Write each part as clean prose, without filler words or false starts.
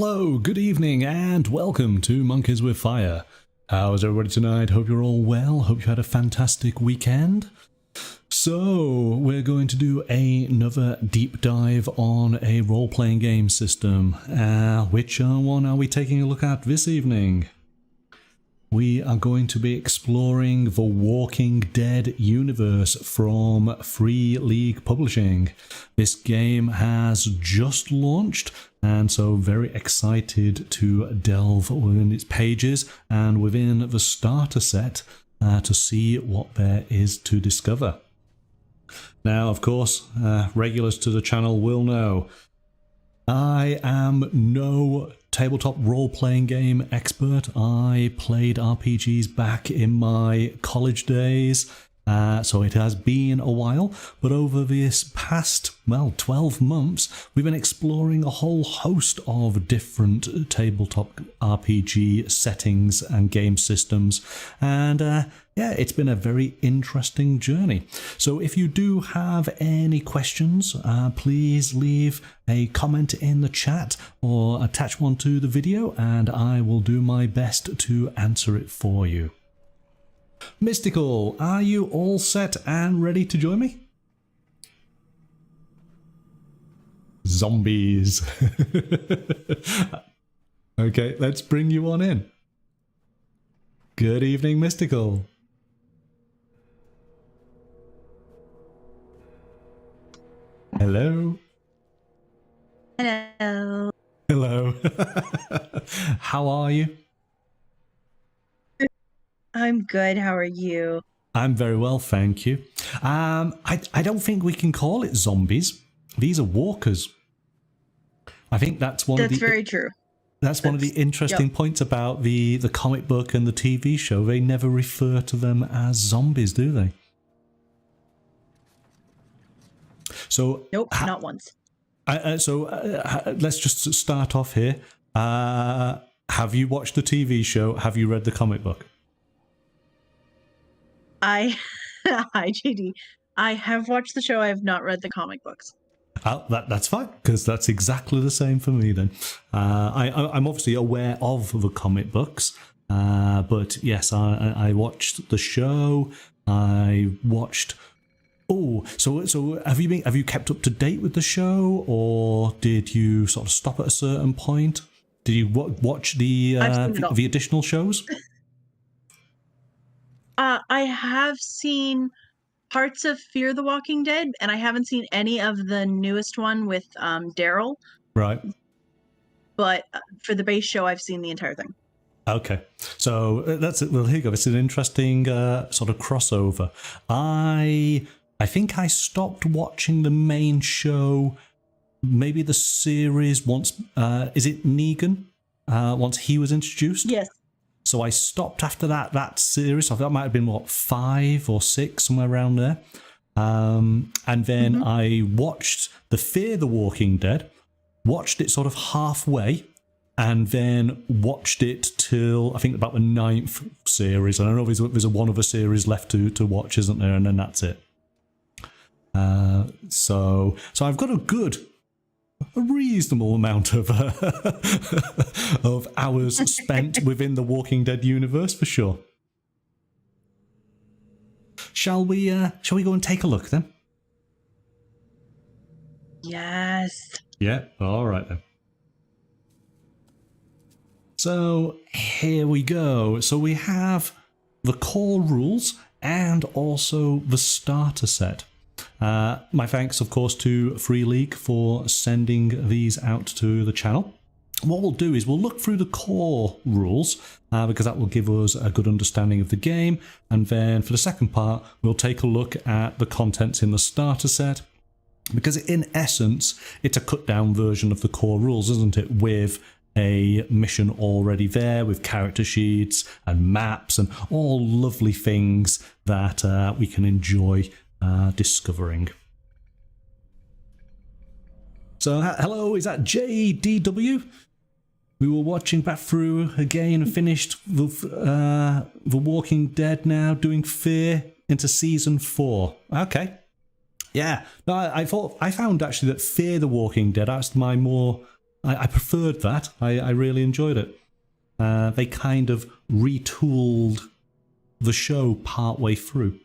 Hello, good evening, and welcome to Monkeys with Fire. How's everybody tonight? Hope you're all well. Hope you had a fantastic weekend. So, we're going to do another deep dive on a role-playing game system. Which one are we taking a look at this evening? We are going to be exploring the Walking Dead universe from Free League Publishing. This game has just launched, and so very excited to delve within its pages and within the starter set to see what there is to discover. Now, of course, regulars to the channel will know I am no tabletop role-playing game expert. I played RPGs back in my college days, so it has been a while, but over this past, 12 months, we've been exploring a whole host of different tabletop RPG settings and game systems, and yeah, it's been a very interesting journey. So if you do have any questions, please leave a comment in the chat or attach one to the video, and I will do my best to answer it for you. Mystical, are you all set and ready to join me? Zombies. Okay, let's bring you on in. Good evening, Mystical. Hello. Hello. Hello. How are you? I'm good. How are you? I'm very well, thank you. I don't think we can call it zombies. These are walkers. I think that's one of the... That's very true. That's one of the interesting points about the comic book and the TV show. They never refer to them as zombies, do they? So nope, not once. Let's just start off here. Have you watched the TV show? Have you read the comic book? Hi, JD. I have watched the show. I have not read the comic books. Oh, that's fine, because that's exactly the same for me then. I'm obviously aware of the comic books, but yes, I watched the show. I watched... Oh, so have you kept up to date with the show, or did you sort of stop at a certain point? Did you watch the additional shows? I have seen parts of Fear the Walking Dead, and I haven't seen any of the newest one with Daryl. Right. But for the base show, I've seen the entire thing. Okay, so that's it. Well, here you go. It's an interesting sort of crossover. I think I stopped watching the main show, maybe the series once, is it Negan? Once he was introduced? Yes. So I stopped after that series. I thought that might have been, 5 or 6, somewhere around there. And then I watched the Fear the Walking Dead, watched it sort of halfway, and then watched it till, I think, about the 9th series. I don't know if there's a one other series left to watch, isn't there? And then that's it. So I've got a reasonable amount of of hours spent within the Walking Dead universe for sure. Shall we go and take a look then? Yes. Yeah, all right then. So here we go. So we have the core rules and also the starter set. My thanks, of course, to Free League for sending these out to the channel. What we'll do is we'll look through the core rules because that will give us a good understanding of the game, and then for the second part we'll take a look at the contents in the starter set, because in essence it's a cut down version of the core rules, isn't it, with a mission already there with character sheets and maps and all lovely things that we can enjoy discovering. So hello, is that JDW? We were watching back through again and finished the Walking Dead now, doing Fear into season 4. Okay. Yeah. No, I found actually that Fear the Walking Dead, that's my more I preferred that. I really enjoyed it. They kind of retooled the show partway through.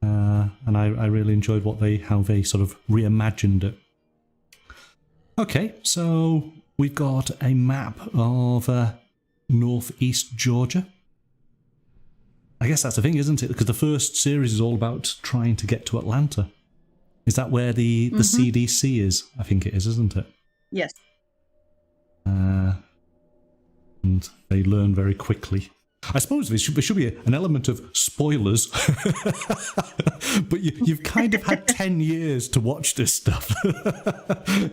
And I really enjoyed how they sort of reimagined it. Okay, so we've got a map of northeast Georgia. I guess that's the thing, isn't it? Because the first series is all about trying to get to Atlanta. Is that where the CDC is? I think it is, isn't it? Yes. And they learn very quickly. I suppose there should be an element of spoilers, but you've kind of had 10 years to watch this stuff.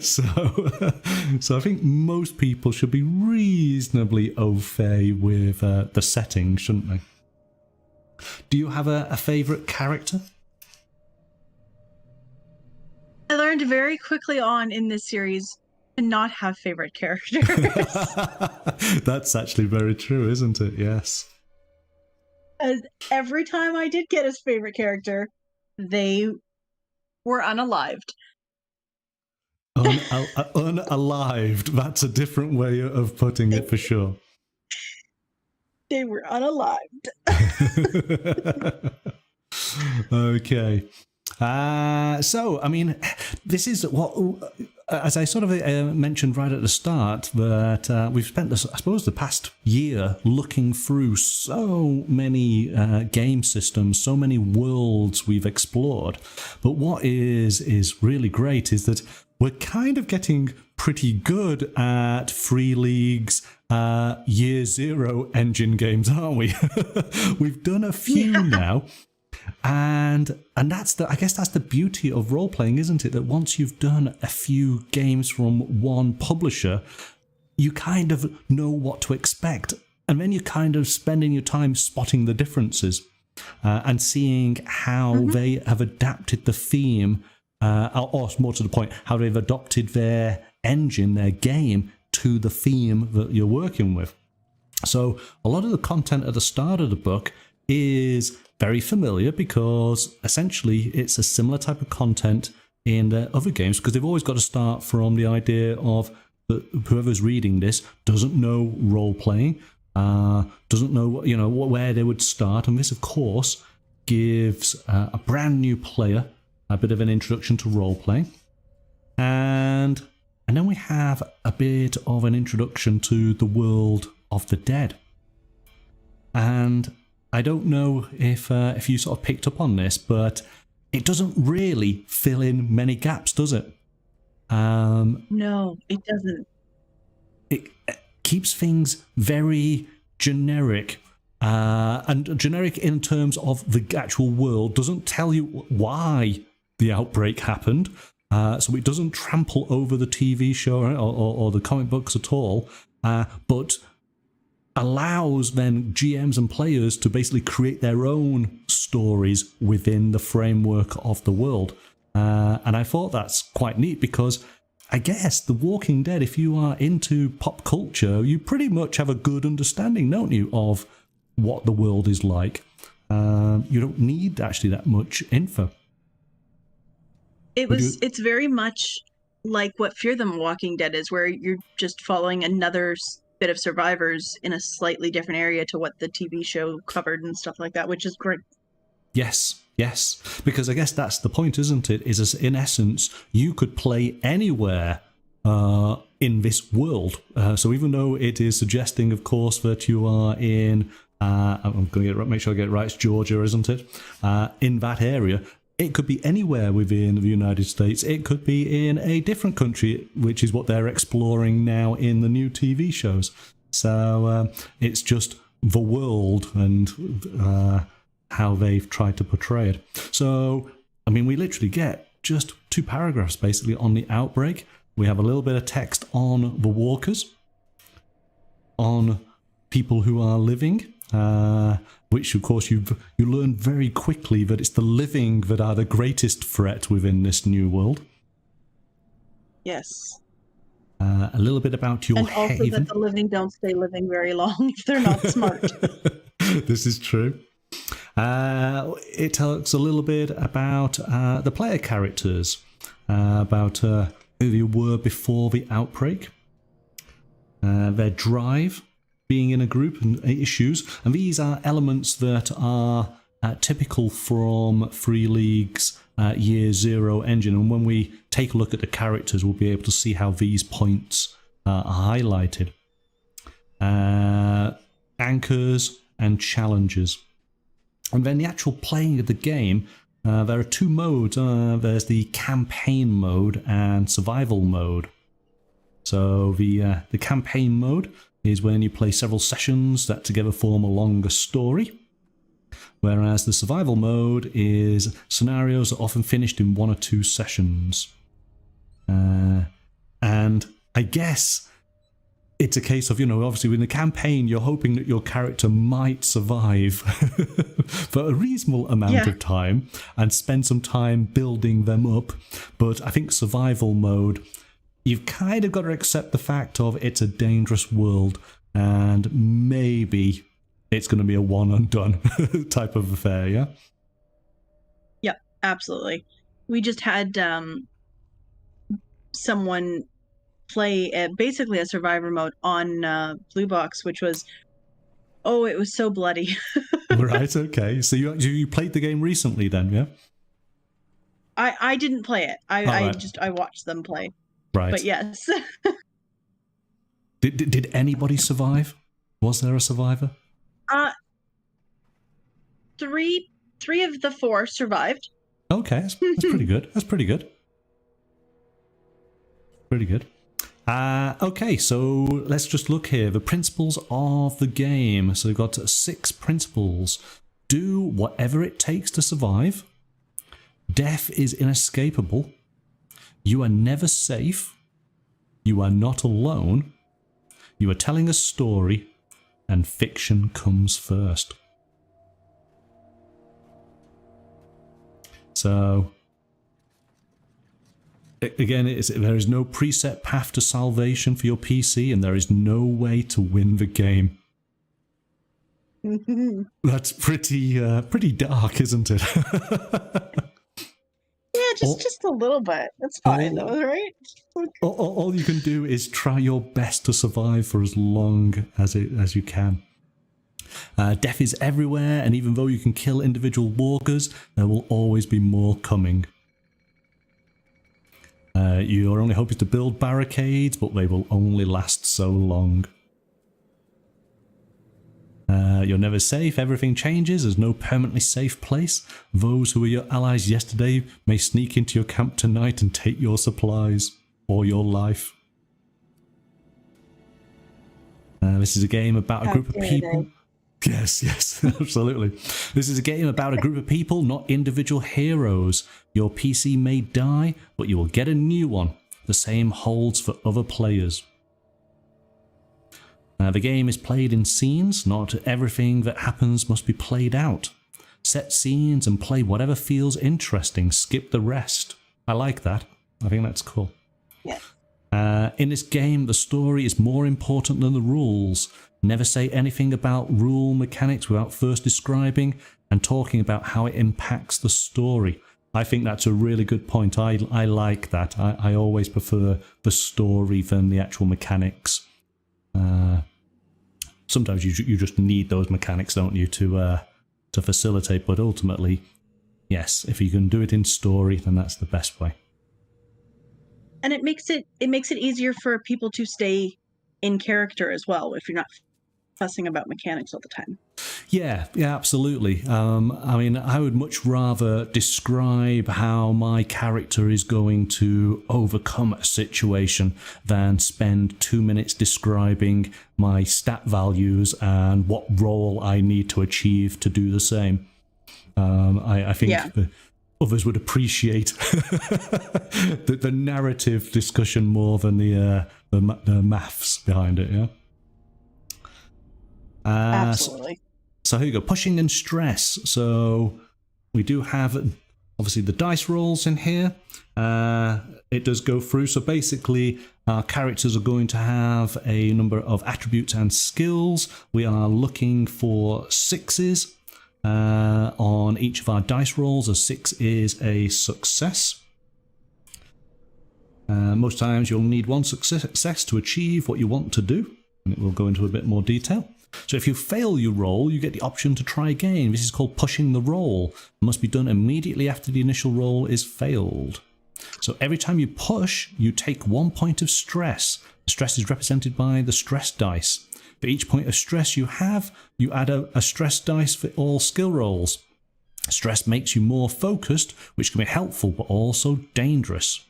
So I think most people should be reasonably au fait with the setting, shouldn't they? Do you have a favourite character? I learned very quickly on in this series to not have favorite characters. That's actually very true, isn't it? Yes. As every time I did get his favorite character, they were unalived. Unalived. That's a different way of putting it for sure. They were unalived. Okay. So, I mean, this is what, as I sort of mentioned right at the start, that we've spent, I suppose, the past year looking through so many game systems, so many worlds we've explored. But what is really great is that we're kind of getting pretty good at Free League's Year Zero engine games, aren't we? We've done a few now. And that's I guess that's the beauty of role playing, isn't it? That once you've done a few games from one publisher, you kind of know what to expect, and then you're kind of spending your time spotting the differences and seeing how they have adapted the theme, or more to the point, how they've adopted their engine, their game, to the theme that you're working with. So a lot of the content at the start of the book is very familiar because essentially it's a similar type of content in the other games, because they've always got to start from the idea of that whoever's reading this doesn't know role playing, doesn't know where they would start, and this of course gives a brand new player a bit of an introduction to role playing, and then we have a bit of an introduction to the world of the dead. And I don't know if you sort of picked up on this, but it doesn't really fill in many gaps, does it? No, it doesn't. It keeps things very generic, and generic in terms of the actual world. Doesn't tell you why the outbreak happened, so it doesn't trample over the TV show or the comic books at all, but allows then GMs and players to basically create their own stories within the framework of the world. And I thought that's quite neat, because I guess The Walking Dead, if you are into pop culture, you pretty much have a good understanding, don't you, of what the world is like. You don't need actually that much info. It's very much like what Fear the Walking Dead is, where you're just following another bit of survivors in a slightly different area to what the TV show covered and stuff like that, which is great. Yes, because I guess that's the point, isn't it? Is in essence, you could play anywhere in this world. So even though it is suggesting, of course, that you are in, I'm going to make sure I get it right, it's Georgia, isn't it? In that area, it could be anywhere within the United States. It could be in a different country, which is what they're exploring now in the new TV shows. So it's just the world and how they've tried to portray it. So, I mean, we literally get just 2 paragraphs basically on the outbreak. We have a little bit of text on the walkers, on people who are living, which of course you learn very quickly that it's the living that are the greatest threat within this new world. Yes. A little bit about your and also haven. that the living don't stay living very long if they're not smart. This is true. It talks a little bit about the player characters, about who you were before the outbreak. their drive, being in a group, and issues. And these are elements that are typical from Free League's Year Zero engine. And when we take a look at the characters, we'll be able to see how these points are highlighted. Anchors and challenges. And then the actual playing of the game, there are two modes. There's the campaign mode and survival mode. So the campaign mode is when you play several sessions that together form a longer story, whereas the survival mode is scenarios that are often finished in 1 or 2 sessions. And I guess it's a case of, obviously in the campaign, you're hoping that your character might survive for a reasonable amount of time and spend some time building them up. But I think survival mode, you've kind of got to accept the fact of it's a dangerous world and maybe it's going to be a one and done type of affair, yeah? Yep, absolutely. We just had someone play basically a survivor mode on Blue Box, which was, it was so bloody. Right, okay. So you played the game recently then, yeah? I didn't play it. I watched them play. Right. But yes. Did anybody survive? Was there a survivor? Three of the 4 survived. Okay, that's pretty good. That's pretty good. Pretty good. Okay, so let's just look here. The principles of the game. So we've got 6 principles. Do whatever it takes to survive. Death is inescapable. You are never safe. You are not alone. You are telling a story. And fiction comes first. So, again, there is no preset path to salvation for your PC, and there is no way to win the game. That's pretty dark, isn't it? Yeah, just a little bit. That's fine, though, right? All you can do is try your best to survive for as long as you can. Death is everywhere, and even though you can kill individual walkers, there will always be more coming. Your only hope is to build barricades, but they will only last so long. You're never safe, everything changes, there's no permanently safe place. Those who were your allies yesterday may sneak into your camp tonight and take your supplies, or your life. This is a game about a group of people. Yes, absolutely. This is a game about a group of people, not individual heroes. Your PC may die, but you will get a new one. The same holds for other players. The game is played in scenes. Not everything that happens must be played out. Set scenes and play whatever feels interesting. Skip the rest. I like that. I think that's cool. Yeah. In this game, the story is more important than the rules. Never say anything about rule mechanics without first describing and talking about how it impacts the story. I think that's a really good point. I like that. I always prefer the story than the actual mechanics. Sometimes you just need those mechanics, don't you, to facilitate. But ultimately, yes, if you can do it in story, then that's the best way. And it makes it easier for people to stay in character as well if you're not fussing about mechanics all the time. Yeah, absolutely. I mean, I would much rather describe how my character is going to overcome a situation than spend 2 minutes describing my stat values and what role I need to achieve to do the same. I think others would appreciate the narrative discussion more than the maths behind it, yeah? Absolutely. So here you go, pushing and stress. So we do have, obviously, the dice rolls in here. It does go through. So basically, our characters are going to have a number of attributes and skills. We are looking for 6s on each of our dice rolls. A 6 is a success. Most times you'll need one success to achieve what you want to do, and it will go into a bit more detail. So if you fail your roll, you get the option to try again. This is called pushing the roll. It must be done immediately after the initial roll is failed. So every time you push, you take 1 point of stress. The stress is represented by the stress dice. For each point of stress you have, you add a stress dice for all skill rolls. Stress makes you more focused, which can be helpful but also dangerous.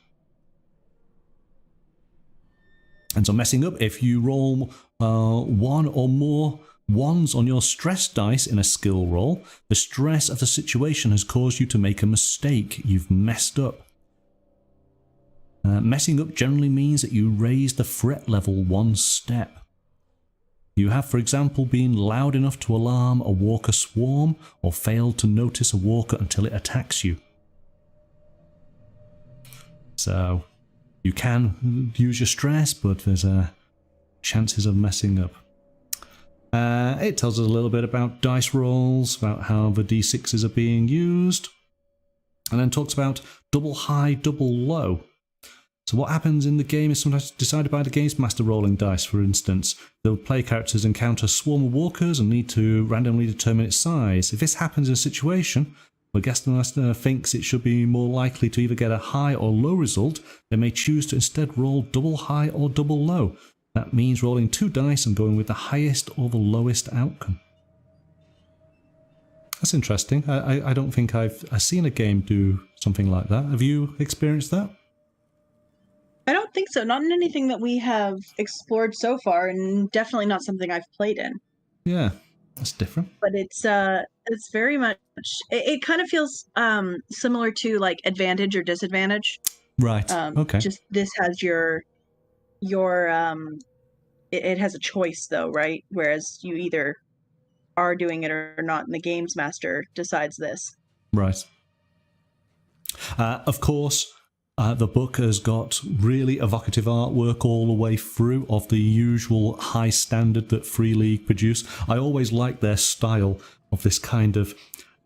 And so messing up, if you roll one or more ones on your stress dice in a skill roll, the stress of the situation has caused you to make a mistake. You've messed up. Messing up generally means that you raise the threat level one step. You have, for example, been loud enough to alarm a walker swarm or failed to notice a walker until it attacks you. So you can use your stress, but there's chances of messing up. It tells us a little bit about dice rolls, about how the d6s are being used, and then talks about double high, double low. So what happens in the game is sometimes decided by the games master rolling dice. For instance, the player characters encounter a swarm of walkers and need to randomly determine its size. If this happens in a situation where guest master thinks it should be more likely to either get a high or low result, they may choose to instead roll double high or double low. That means rolling 2 dice and going with the highest or the lowest outcome. That's interesting. I don't think I've seen a game do something like that. Have you experienced that? I don't think so. Not in anything that we have explored so far, and definitely not something I've played in. Yeah, that's different. But it's very much. It kind of feels similar to like advantage or disadvantage. Right. Okay. Just this has your it has a choice though, right? Whereas you either are doing it or not, and the games master decides this. Right. Of course, the book has got really evocative artwork all the way through of the usual high standard that Free League produce. I always like their style of this kind of...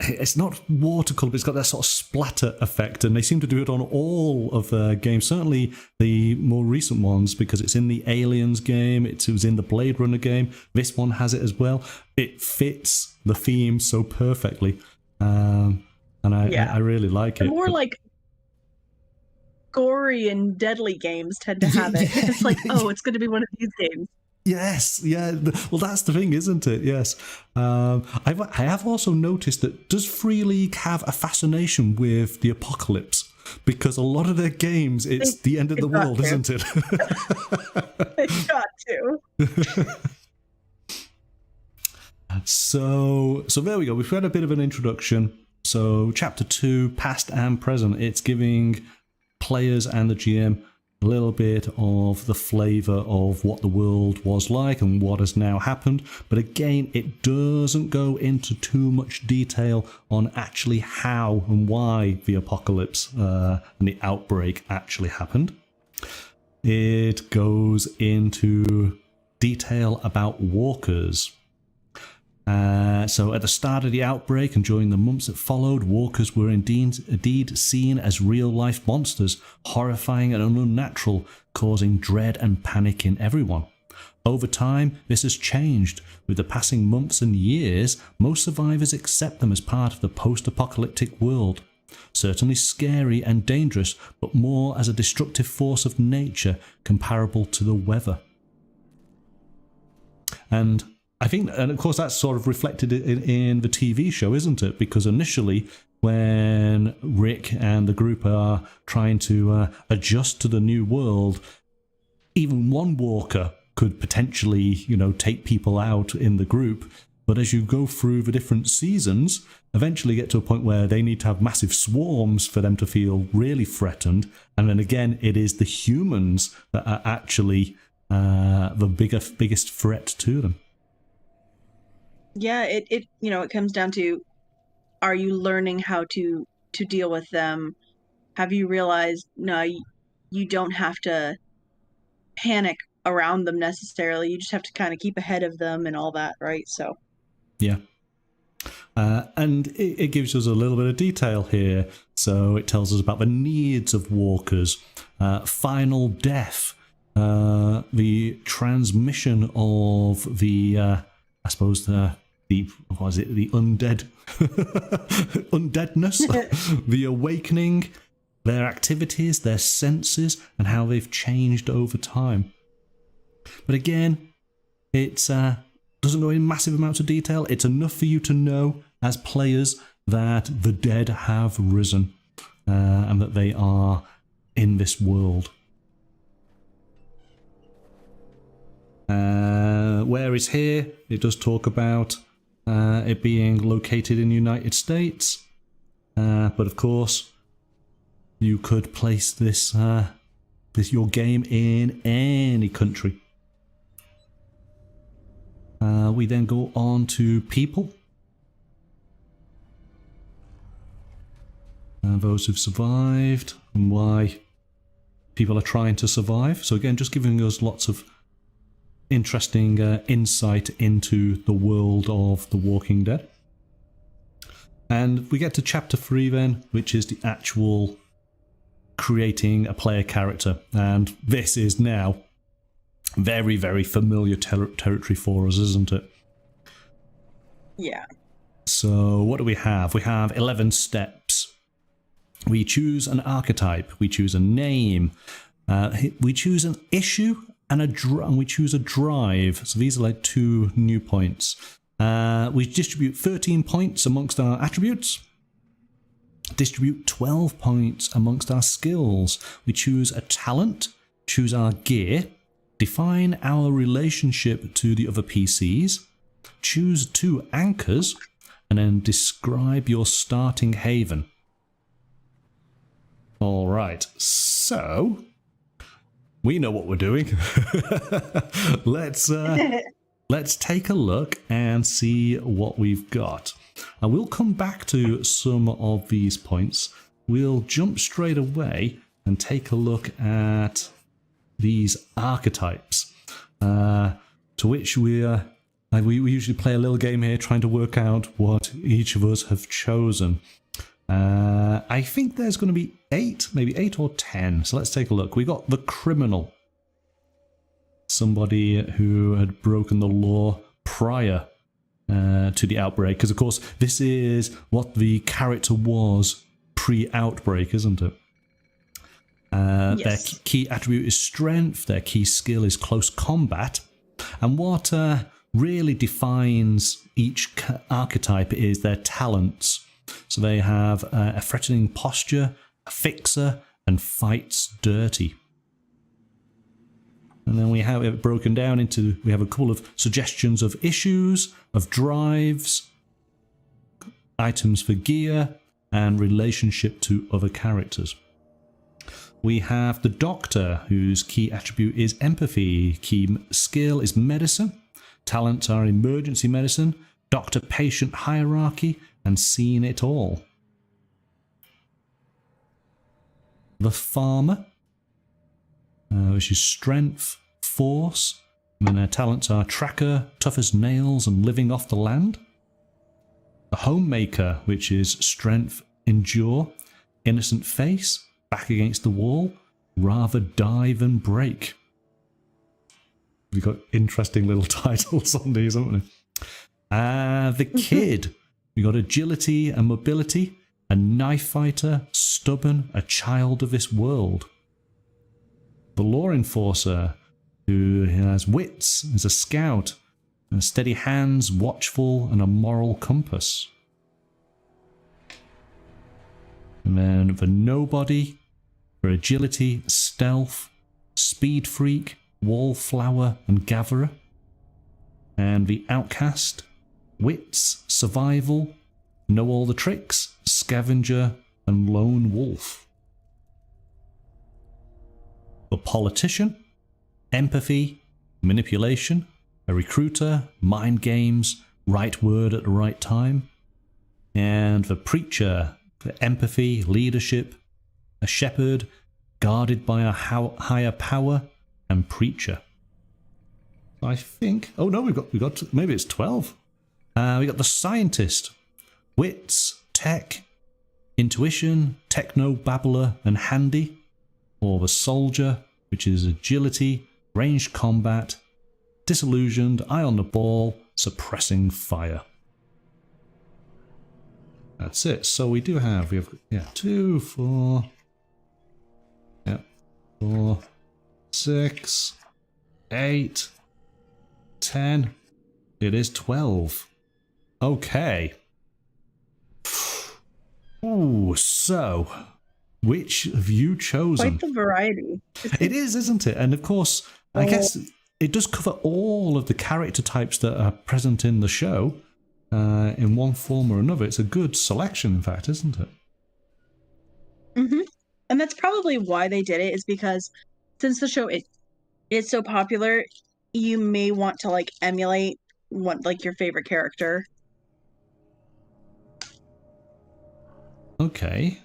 It's not watercolour, but it's got that sort of splatter effect, and they seem to do it on all of their games. Certainly the more recent ones, because it's in the Aliens game, it was in the Blade Runner game. This one has it as well. It fits the theme so perfectly, and I really like it. More like gory and deadly games tend to have it. Yeah. It's like, oh, it's going to be one of these games. Yes, yeah. Well, that's the thing, isn't it? Yes. I have also noticed that does Free League have a fascination with the apocalypse? Because a lot of their games, it's the end of the world, isn't it? It's got to. So there we go. We've had a bit of an introduction. So chapter 2, past and present. It's giving players and the GM a little bit of the flavour of what the world was like and what has now happened. But again, it doesn't go into too much detail on actually how and why the apocalypse and the outbreak actually happened. It goes into detail about walkers. So at the start of the outbreak and during the months that followed, walkers were indeed seen as real-life monsters, horrifying and unnatural, causing dread and panic in everyone. Over time, this has changed. With the passing months and years, most survivors accept them as part of the post-apocalyptic world. Certainly scary and dangerous, but more as a destructive force of nature comparable to the weather. And I think, and of course, that's sort of reflected in the TV show, isn't it? Because initially, when Rick and the group are trying to adjust to the new world, even one walker could potentially, take people out in the group. But as you go through the different seasons, eventually get to a point where they need to have massive swarms for them to feel really threatened. And then again, it is the humans that are actually the biggest threat to them. Yeah, it comes down to, are you learning how to deal with them? Have you realized, no, you don't have to panic around them necessarily. You just have to kind of keep ahead of them and all that, right? So yeah. And it gives us a little bit of detail here. So it tells us about the needs of walkers, final death, the transmission of the, I suppose the what was it? The undead, undeadness, the awakening, their activities, their senses, and how they've changed over time. But again, it's doesn't go in massive amounts of detail. It's enough for you to know as players that the dead have risen and that they are in this world. Where it's here, it does talk about it being located in the United States, but of course you could place this your game in any country. We then go on to people. Those who've survived and why people are trying to survive. So again, just giving us lots of interesting insight into the world of The Walking Dead. And we get to chapter 3 then, which is the actual creating a player character. And this is now very, very familiar territory for us, isn't it? Yeah. So what do we have? We have 11 steps. We choose an archetype. We choose a name. We choose an issue and we choose a drive. So these are like 2 new points. We distribute 13 points amongst our attributes. Distribute 12 points amongst our skills. We choose a talent. Choose our gear. Define our relationship to the other PCs. Choose 2 anchors. And then describe your starting haven. All right, so we know what we're doing. Let's take a look and see what we've got. I will come back to some of these points. We'll jump straight away and take a look at these archetypes, to which we usually play a little game here trying to work out what each of us have chosen. I think there's going to be 8, maybe 8 or 10. So let's take a look. We got the criminal. Somebody who had broken the law prior to the outbreak. Because, of course, this is what the character was pre-outbreak, isn't it? Yes. Their key attribute is strength. Their key skill is close combat. And what really defines each archetype is their talents. So they have a threatening posture, a fixer, and fights dirty. And then we have it broken down into, we have a couple of suggestions of issues, of drives, items for gear, and relationship to other characters. We have the doctor, whose key attribute is empathy, key skill is medicine, talents are emergency medicine, doctor-patient hierarchy, and seeing it all. The farmer, which is strength, force, and then their talents are tracker, tough as nails, and living off the land. The homemaker, which is strength, endure, innocent face, back against the wall, rather die than break. We've got interesting little titles on these, haven't we? The kid. We got agility and mobility, a knife fighter, stubborn, a child of this world. The law enforcer, who has wits, is a scout, and steady hands, watchful, and a moral compass. And then the nobody, for agility, stealth, speed freak, wallflower, and gatherer. And the outcast, wits, survival, know all the tricks, scavenger, and lone wolf. The politician, empathy, manipulation, a recruiter, mind games, right word at the right time. And the preacher, for empathy, leadership, a shepherd, guarded by a higher power, and preacher. I think, oh no, we've got maybe it's 12. We got the scientist, wits, tech, intuition, techno, babbler, and handy. Or the soldier, which is agility, ranged combat, disillusioned, eye on the ball, suppressing fire. That's it. So we have 2, 4, 4, 6, 8, 10. It is 12. Okay. Ooh, so which have you chosen? Quite the variety. It is, isn't it? And of course, I guess it does cover all of the character types that are present in the show in one form or another. It's a good selection, in fact, isn't it? Mm-hmm. And that's probably why they did it, is because since the show is so popular, you may want to like emulate your favorite character. Okay.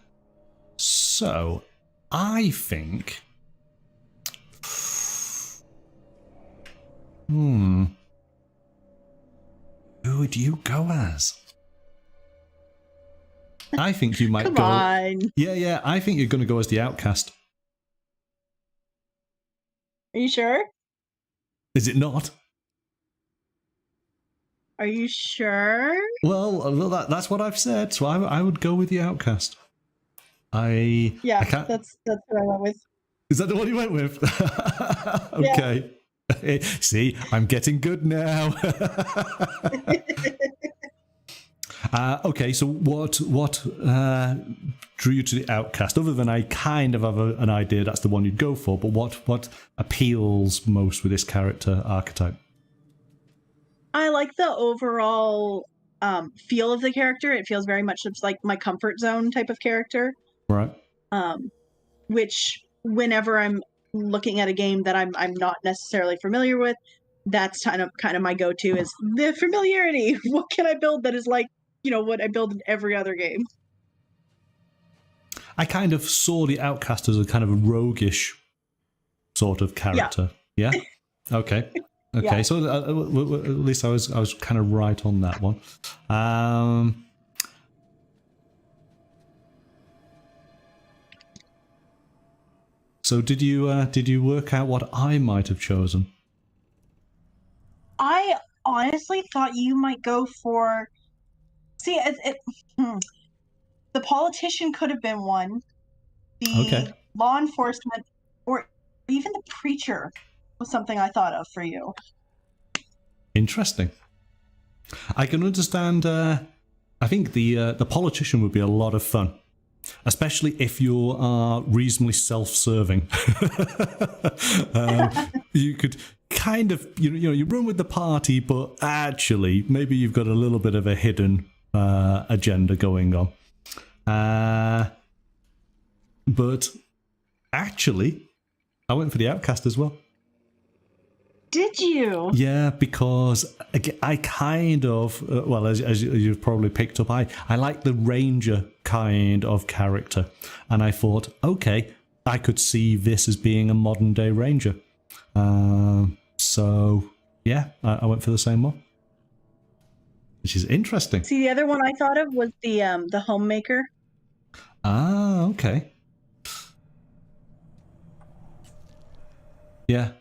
So, I think... Who would you go as? I think you might Come go... on. Yeah, I think you're going to go as the outcast. Are you sure? Is it not? Are you sure? Well, that's what I've said, so I would go with the outcast. Yeah, I can't... that's what I went with. Is that the one you went with? Okay. Yeah. See, I'm getting good now. Okay, so what drew you to the outcast? Other than I kind of have an idea that's the one you'd go for, but what appeals most with this character archetype? I like the overall feel of the character. It feels very much like my comfort zone type of character. Right. Which whenever I'm looking at a game that I'm not necessarily familiar with, that's kind of my go-to is the familiarity. What can I build that is like, what I build in every other game? I kind of saw the outcast as a kind of a roguish sort of character. Yeah? Okay. Okay, yeah. So at least I was kind of right on that one. So did you work out what I might have chosen? I honestly thought you might go for... See, the politician could have been one. The law enforcement, or even the preacher was something I thought of for you. Interesting. I can understand. I think the politician would be a lot of fun, especially if you are reasonably self-serving. You could kind of you run with the party, but actually maybe you've got a little bit of a hidden agenda going on. But actually, I went for the outcast as well. Did you? Yeah, because I kind of, well, as you've probably picked up, I like the ranger kind of character. And I thought, okay, I could see this as being a modern day ranger. So, yeah, I went for the same one. Which is interesting. See, the other one I thought of was the homemaker. Ah, okay. Yeah.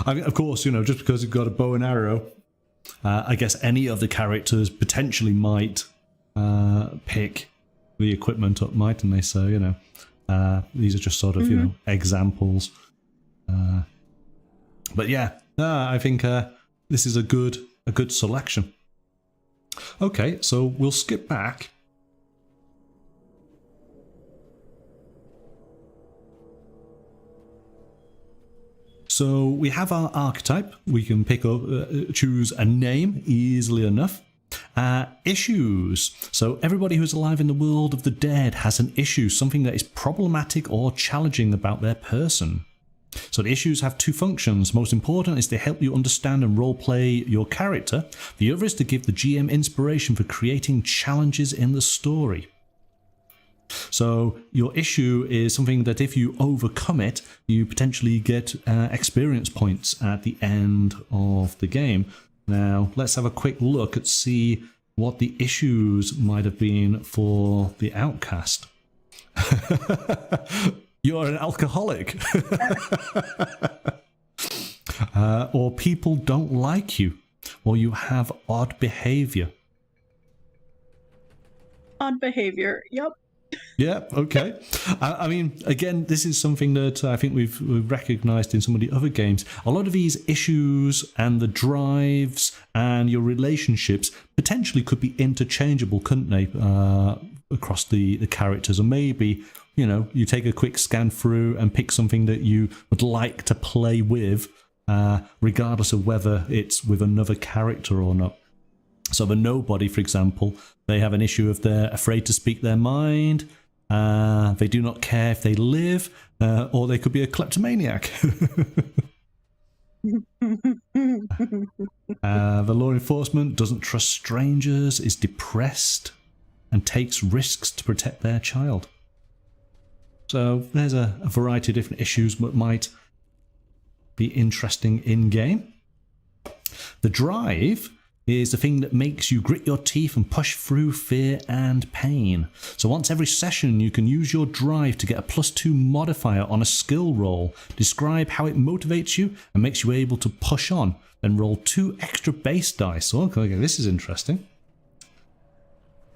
I mean, of course, just because you've got a bow and arrow, I guess any of the characters potentially might pick the equipment up, mightn't they? So, these are just sort of, examples. But yeah, I think this is a good selection. Okay, so we'll skip back. So we have our archetype. We can pick up, choose a name easily enough. Issues. So everybody who's alive in the world of the dead has an issue, something that is problematic or challenging about their person. So the issues have two functions. Most important is to help you understand and roleplay your character. The other is to give the GM inspiration for creating challenges in the story. So your issue is something that if you overcome it, you potentially get experience points at the end of the game. Now, let's have a quick look at see what the issues might have been for the outcast. You're an alcoholic. Or people don't like you, or you have odd behavior. Odd behavior, yep. Yeah, okay. I mean, again, this is something that I think we've recognized in some of the other games. A lot of these issues and the drives and your relationships potentially could be interchangeable, couldn't they, across the characters? And maybe, you know, you take a quick scan through and pick something that you would like to play with, regardless of whether it's with another character or not. So the nobody, for example, they have an issue if they're afraid to speak their mind. They do not care if they live, or they could be a kleptomaniac. The law enforcement doesn't trust strangers, is depressed, and takes risks to protect their child. So there's a variety of different issues that might be interesting in-game. The drive is the thing that makes you grit your teeth and push through fear and pain. So once every session, you can use your drive to get a +2 modifier on a skill roll. Describe how it motivates you and makes you able to push on. Then roll 2 extra base dice. Oh, okay, this is interesting.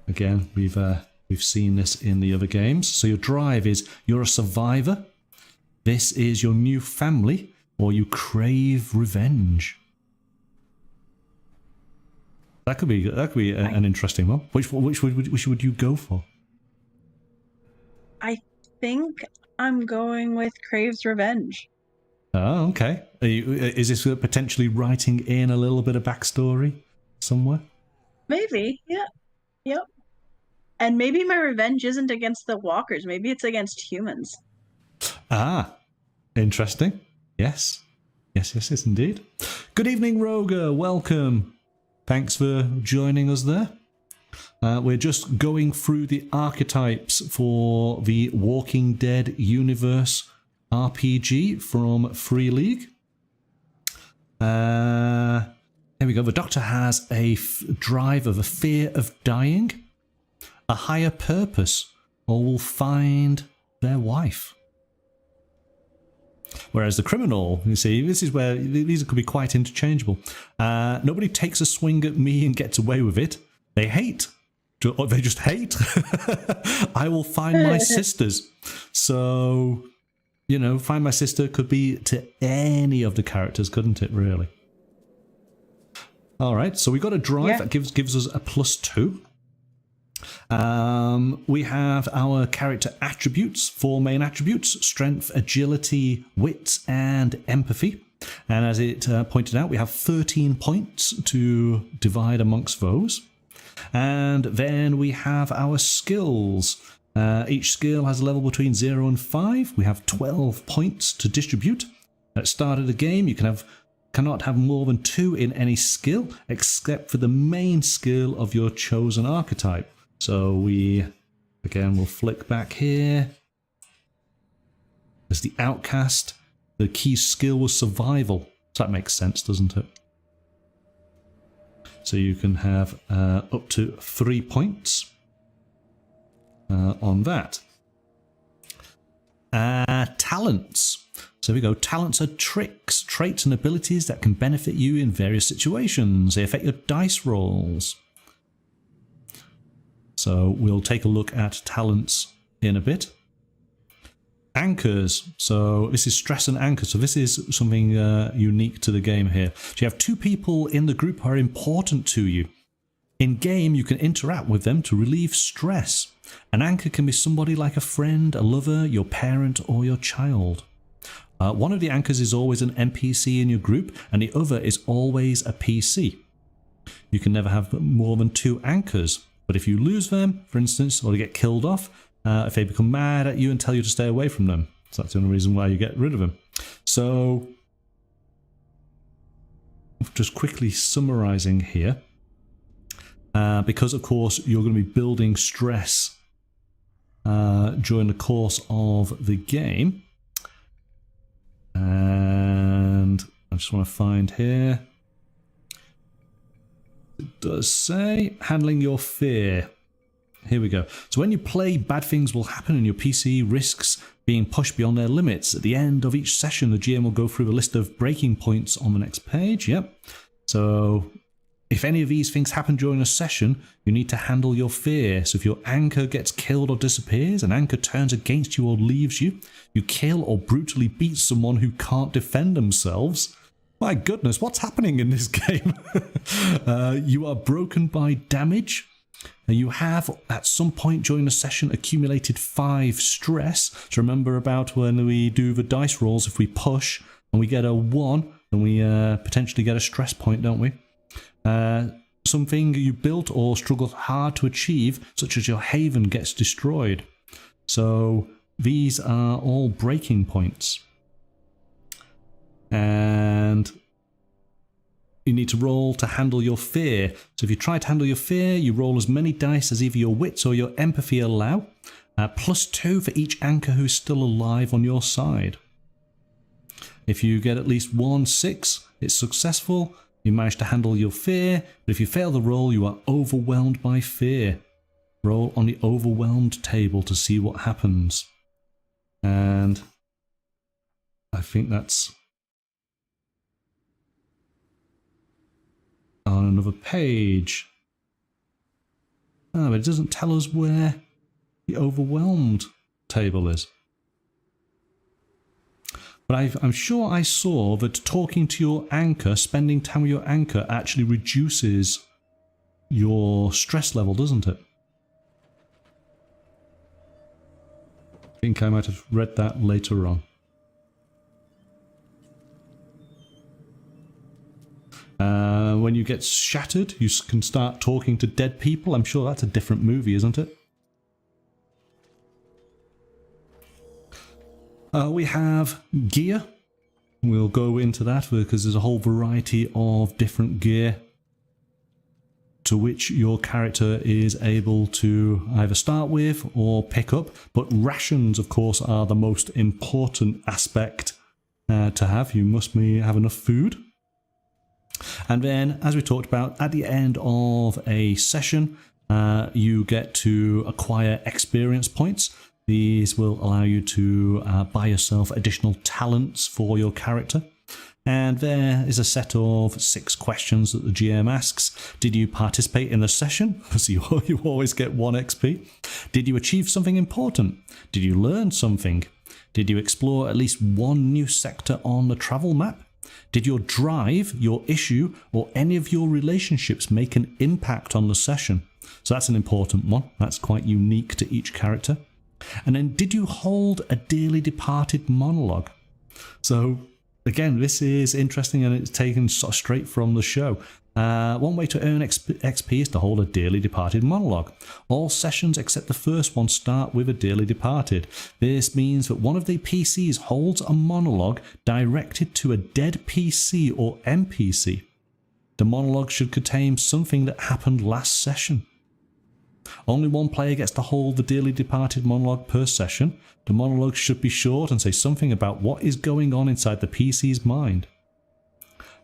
Again, we've seen this in the other games. So your drive is you're a survivor. This is your new family, or you crave revenge. That could be an interesting one. Which would you go for? I think I'm going with Crave's Revenge. Oh, okay. Is this potentially writing in a little bit of backstory somewhere? Maybe, yeah. Yep. And maybe my revenge isn't against the walkers. Maybe it's against humans. Ah, interesting. Yes. Yes, indeed. Good evening, Roger. Welcome. Thanks for joining us there. We're just going through the archetypes for the Walking Dead universe RPG from Free League. There we go. The Doctor has a drive of a fear of dying, a higher purpose, or will find their wife. Whereas the criminal, you see, this is where these could be quite interchangeable. Nobody takes a swing at me and gets away with it. They hate. Or they just hate. I will find my sisters. So, you know, find my sister could be to any of the characters, couldn't it, really? All right, so we got a drive that gives us a +2. We have our character attributes, 4 main attributes: strength, agility, wit, and empathy. And as it pointed out, we have 13 points to divide amongst those. And then we have our skills. Each skill has a level between 0 and 5. We have 12 points to distribute. At the start of the game, you cannot have more than 2 in any skill, except for the main skill of your chosen archetype. So we'll flick back here. As the outcast, the key skill was survival. So that makes sense, doesn't it? So you can have up to 3 points on that. Talents. So we go. Talents are tricks, traits, and abilities that can benefit you in various situations. They affect your dice rolls. So we'll take a look at talents in a bit. Anchors. So this is stress and anchor. So this is something unique to the game here. So you have 2 people in the group who are important to you. In game, you can interact with them to relieve stress. An anchor can be somebody like a friend, a lover, your parent, or your child. One of the anchors is always an NPC in your group, and the other is always a PC. You can never have more than 2 anchors. But if you lose them, for instance, or they get killed off, if they become mad at you and tell you to stay away from them. So that's the only reason why you get rid of them. So, just quickly summarizing here. Because, of course, you're going to be building stress during the course of the game. And I just want to find here. It does say handling your fear. Here we go. So when you play, bad things will happen and your PC risks being pushed beyond their limits. At the end of each session, the GM will go through a list of breaking points on the next page. Yep. So if any of these things happen during a session, you need to handle your fear. So if your anchor gets killed or disappears, an anchor turns against you or leaves you, you kill or brutally beat someone who can't defend themselves. My goodness, what's happening in this game? You are broken by damage. You have, at some point during the session, accumulated 5 stress. So remember about when we do the dice rolls, if we push and we get a 1, then we potentially get a stress point, don't we? Something you built or struggled hard to achieve, such as your haven, gets destroyed. So these are all breaking points. And you need to roll to handle your fear. So if you try to handle your fear, you roll as many dice as either your wits or your empathy allow. +2 for each anchor who's still alive on your side. If you get at least 1 6, it's successful. You manage to handle your fear. But if you fail the roll, you are overwhelmed by fear. Roll on the overwhelmed table to see what happens. And I think that's on another page. But it doesn't tell us where the overwhelmed table is. But I'm sure I saw that talking to your anchor, spending time with your anchor, actually reduces your stress level, doesn't it? I think I might have read that later on. When you get shattered, you can start talking to dead people. I'm sure that's a different movie, isn't it? We have gear. We'll go into that because there's a whole variety of different gear to which your character is able to either start with or pick up. But rations, of course, are the most important aspect to have. You must have enough food. And then, as we talked about, at the end of a session, you get to acquire experience points. These will allow you to buy yourself additional talents for your character. And there is a set of 6 questions that the GM asks. Did you participate in the session? So you always get 1 XP. Did you achieve something important? Did you learn something? Did you explore at least 1 new sector on the travel map? Did your drive, your issue, or any of your relationships make an impact on the session? So that's an important one. That's quite unique to each character. And then, did you hold a dearly departed monologue? So again, this is interesting and it's taken sort of straight from the show. One way to earn XP is to hold a dearly departed monologue. All sessions except the first one start with a dearly departed. This means that one of the PCs holds a monologue directed to a dead PC or NPC. The monologue should contain something that happened last session. Only one player gets to hold the dearly departed monologue per session. The monologue should be short and say something about what is going on inside the PC's mind.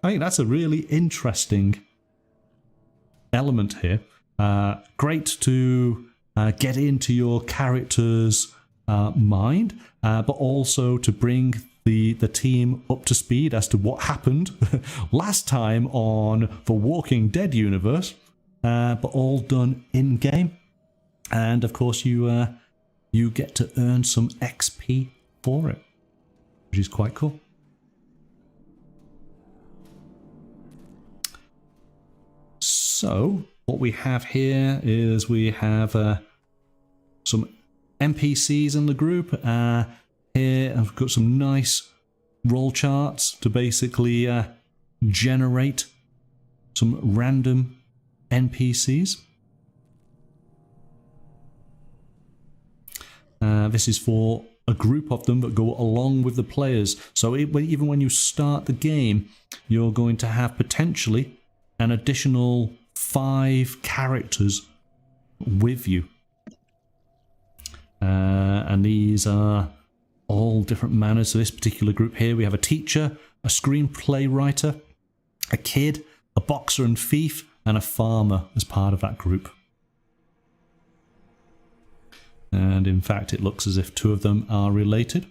I think that's a really interesting element here. Great to get into your character's mind, but also to bring the team up to speed as to what happened last time on the Walking Dead universe, but all done in-game. And of course you get to earn some XP for it, which is quite cool. So what we have here is we have some NPCs in the group. Here I've got some nice roll charts to basically generate some random NPCs. This is for a group of them that go along with the players. So even when you start the game, you're going to have potentially an additional 5 characters with you. And these are all different manners. So this particular group here, we have a teacher, a screenplay writer, a kid, a boxer and thief, and a farmer as part of that group. And in fact, it looks as if two of them are related.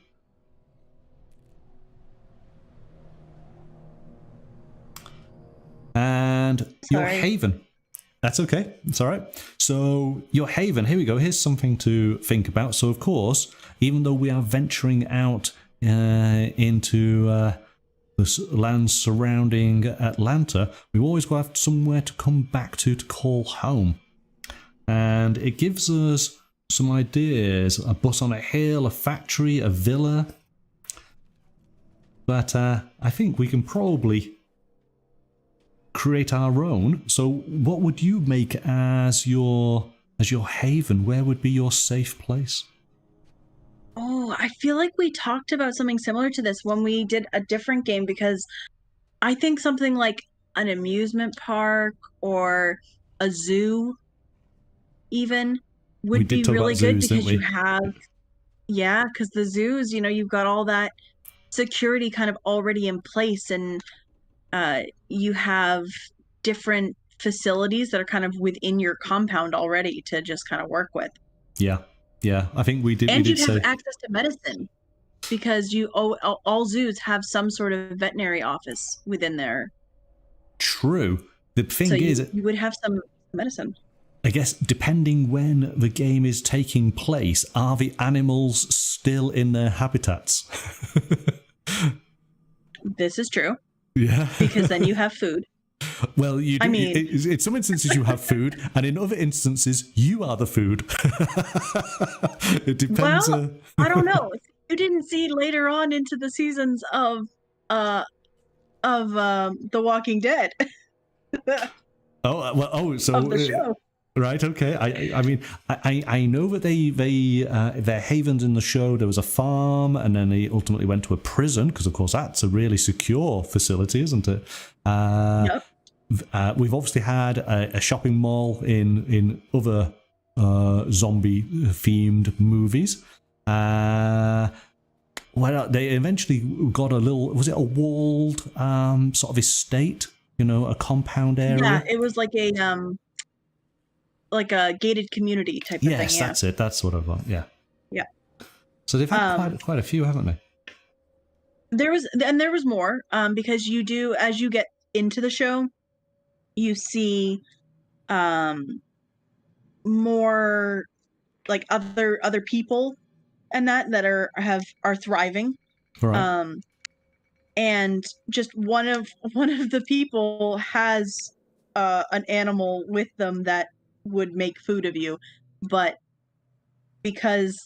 And your haven. That's okay. It's all right. So your haven, here we go. Here's something to think about. So of course, even though we are venturing out into the lands surrounding Atlanta, we've always got to have somewhere to come back to call home. And it gives us some ideas. A bus on a hill, a factory, a villa. But I think we can probably create our own. So what would you make as your haven? Where would be your safe place? Oh, I feel like we talked about something similar to this when we did a different game, because I think something like an amusement park or a zoo even would be really good, because you have, yeah, because the zoos, you know, you've got all that security kind of already in place, and you have different facilities that are kind of within your compound already to just kind of work with. Yeah, I think we did. And you'd have access to medicine, because all zoos have some sort of veterinary office within there. True. The thing is, you would have some medicine. I guess depending when the game is taking place, are the animals still in their habitats? This is true. Yeah. Because then you have food. Well, you do, I mean, in some instances you have food, and in other instances you are the food. It depends. Well, I don't know. You didn't see later on into the seasons of The Walking Dead. So of the show. Right, okay. I mean, I know that their havens in the show, there was a farm, and then they ultimately went to a prison, because of course that's a really secure facility, isn't it? Yep. We've obviously had a shopping mall in other zombie themed movies. Well, they eventually got a little, was it a walled sort of estate, you know, a compound area? Yeah, it was like a gated community type of thing. Yes, that's it. That's what I want. Yeah. Yeah. So they've had quite a few, haven't they? There was more, because you do, as you get into the show, you see more like other people and that are thriving. Right. And just one of the people has an animal with them that would make food of you, but because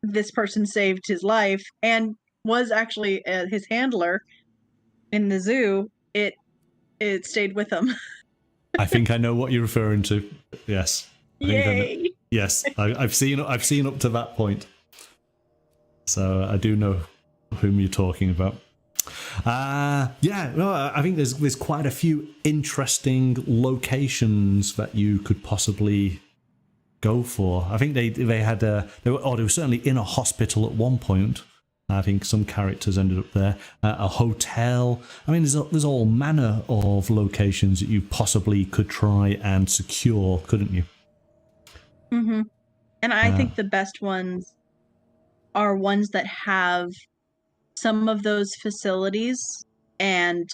this person saved his life and was actually his handler in the zoo, it stayed with him. I think I know what you're referring to. Yes. Yay! Yes, I've seen up to that point, so I do know whom you're talking about. Yeah, no, I think there's quite a few interesting locations that you could possibly go for. I think they were certainly in a hospital at one point. I think some characters ended up there. A hotel. I mean, there's all manner of locations that you possibly could try and secure, couldn't you? Mm-hmm. And I think the best ones are ones that have some of those facilities and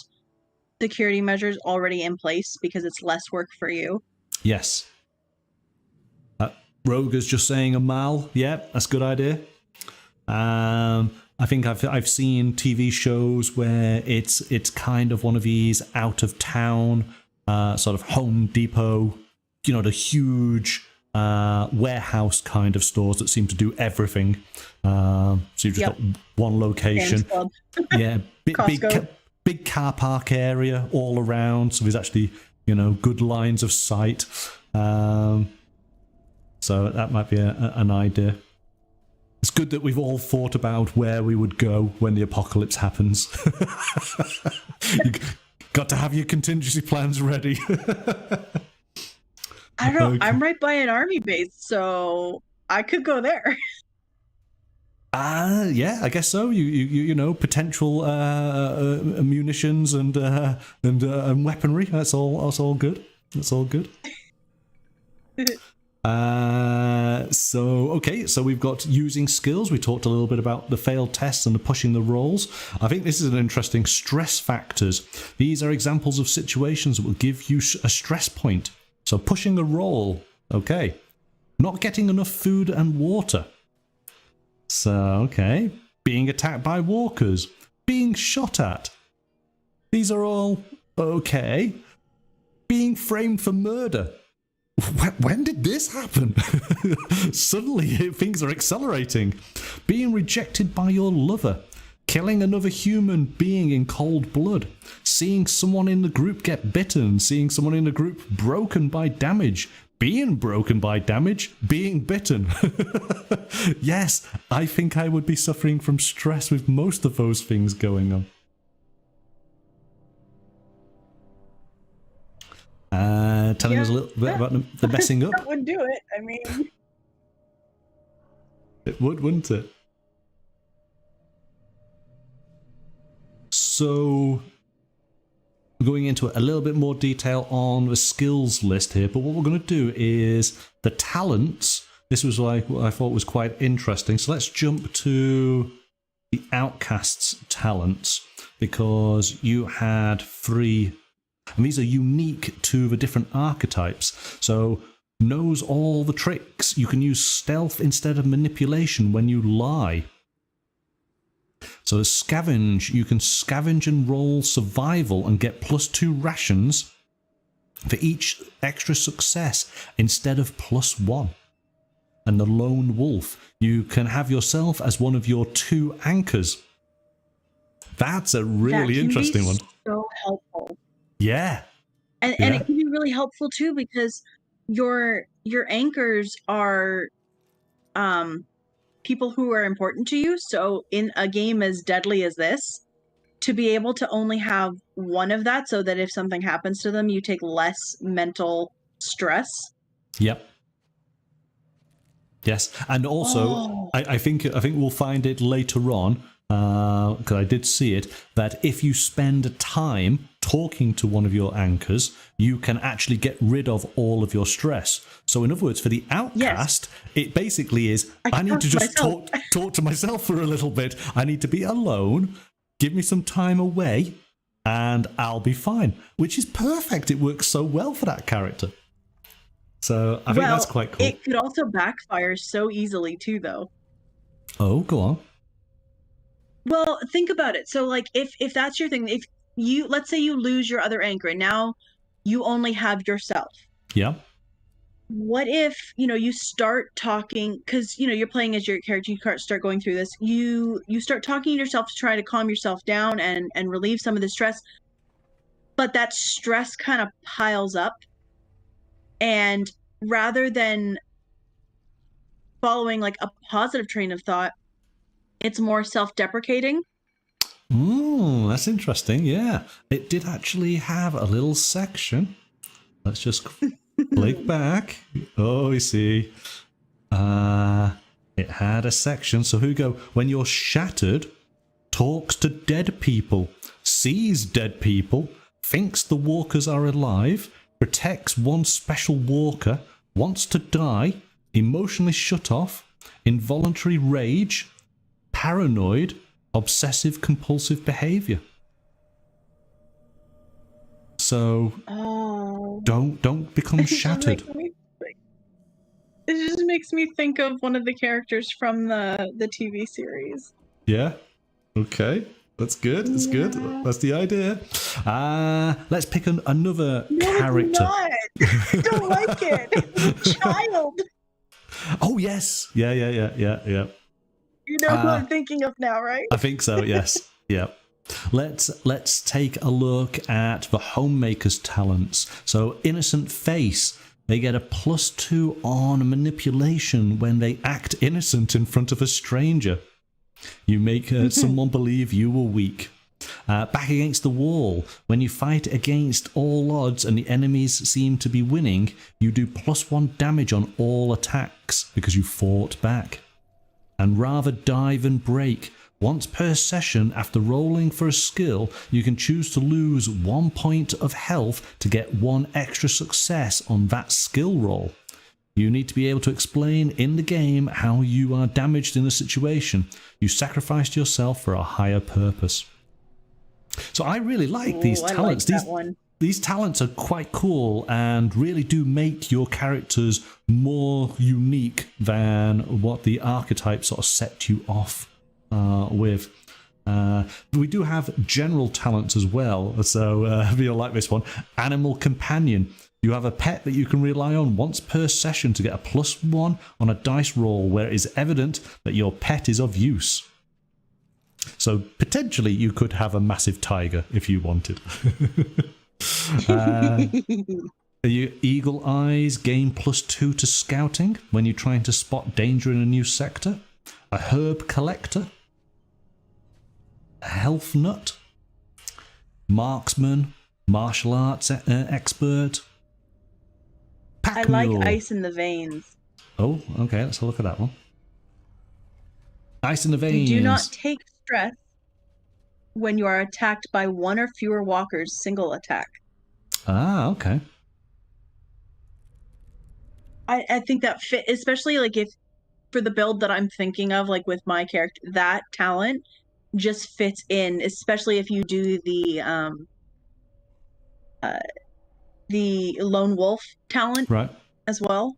security measures already in place, because it's less work for you. Yes. Roger's just saying a mall. Yeah, that's a good idea. I think I've seen TV shows where it's kind of one of these out of town sort of Home Depot, you know, the huge warehouse kind of stores that seem to do everything. So you've just got one location. Yeah, big car park area all around. So there's actually, you know, good lines of sight. So that might be an idea. It's good that we've all thought about where we would go when the apocalypse happens. You got to have your contingency plans ready. I don't know. Okay. I'm right by an army base, so I could go there. Yeah, I guess so. You know, potential munitions and weaponry. That's all good. That's all good. So we've got using skills. We talked a little bit about the failed tests and the pushing the rolls. I think this is an interesting stress factors. These are examples of situations that will give you a stress point. So pushing a roll, okay. Not getting enough food and water. So, okay. Being attacked by walkers. Being shot at. These are all okay. Being framed for murder. When did this happen? Suddenly things are accelerating. Being rejected by your lover. Killing another human being in cold blood. Seeing someone in the group get bitten. Seeing someone in the group broken by damage. Being broken by damage. Being bitten. Yes, I think I would be suffering from stress with most of those things going on. Telling us a little bit about the messing up. That would do it. I mean, it would, wouldn't it? So, going into a little bit more detail on the skills list here, but what we're going to do is the talents. This was what I thought was quite interesting. So let's jump to the Outcast's talents, because you had 3. And these are unique to the different archetypes. So, knows all the tricks. You can use stealth instead of manipulation when you lie. So, scavenge. You can scavenge and roll survival and get +2 rations for each extra success instead of +1. And the lone wolf. You can have yourself as one of your 2 anchors. That's a really interesting one. So helpful. Yeah. And it can be really helpful too, because your anchors are people who are important to you. So in a game as deadly as this, to be able to only have one of that, so that if something happens to them, you take less mental stress. Yep. Yes, and also I think we'll find it later on, because I did see it, that if you spend time talking to one of your anchors, you can actually get rid of all of your stress. So in other words, for the Outcast, it basically is, I need to just talk to myself for a little bit. I need to be alone, give me some time away, and I'll be fine, which is perfect. It works so well for that character. So I think that's quite cool. It could also backfire so easily too, though. Oh, go on. Well, think about it. So like if that's your thing, if you, let's say you lose your other anchor and now you only have yourself. Yeah. What if, you start talking, because, you're playing as your character, you start going through this, you start talking to yourself to try to calm yourself down and relieve some of the stress, but that stress kind of piles up, and rather than following like a positive train of thought, it's more self-deprecating. That's interesting. Yeah, it did actually have a little section. Let's just click back. Oh, you see. It had a section. So here we go. When you're shattered, talks to dead people, sees dead people, thinks the walkers are alive, protects one special walker, wants to die, emotionally shut off, involuntary rage, paranoid, obsessive compulsive behavior. So don't become shattered. It just makes me think of one of the characters from the TV series. Yeah. Okay. That's good. That's good. That's the idea. Let's pick another character. I don't like it. It's a child. Oh yes. Yeah. You know who I'm thinking of now, right? I think so. Yes. Yeah. Let's take a look at the homemaker's talents. So innocent face. They get a +2 on manipulation when they act innocent in front of a stranger. You make someone believe you were weak. Back against the wall. When you fight against all odds and the enemies seem to be winning, you do +1 damage on all attacks because you fought back. And rather die than break. Once per session, after rolling for a skill, you can choose to lose 1 point of health to get 1 extra success on that skill roll. You need to be able to explain in the game how you are damaged in a situation. You sacrificed yourself for a higher purpose. So I really like these talents. These talents are quite cool and really do make your characters more unique than what the archetype sort of set you off with. We do have general talents as well, so you'll like this one. Animal Companion. You have a pet that you can rely on once per session to get a +1 on a dice roll where it is evident that your pet is of use. So potentially you could have a massive tiger if you wanted. Eagle Eyes gain +2 to scouting when you're trying to spot danger in a new sector. A Herb Collector. A Health Nut. Marksman. Martial Arts expert. Pack I like Mule. Ice in the Veins. Oh, okay, let's have a look at that one. Ice in the Veins. You do not take stress when you are attacked by 1 or fewer walkers, single attack. Ah, okay. I think that fit, especially like if for the build that I'm thinking of, like with my character, that talent just fits in, especially if you do the lone wolf talent as well.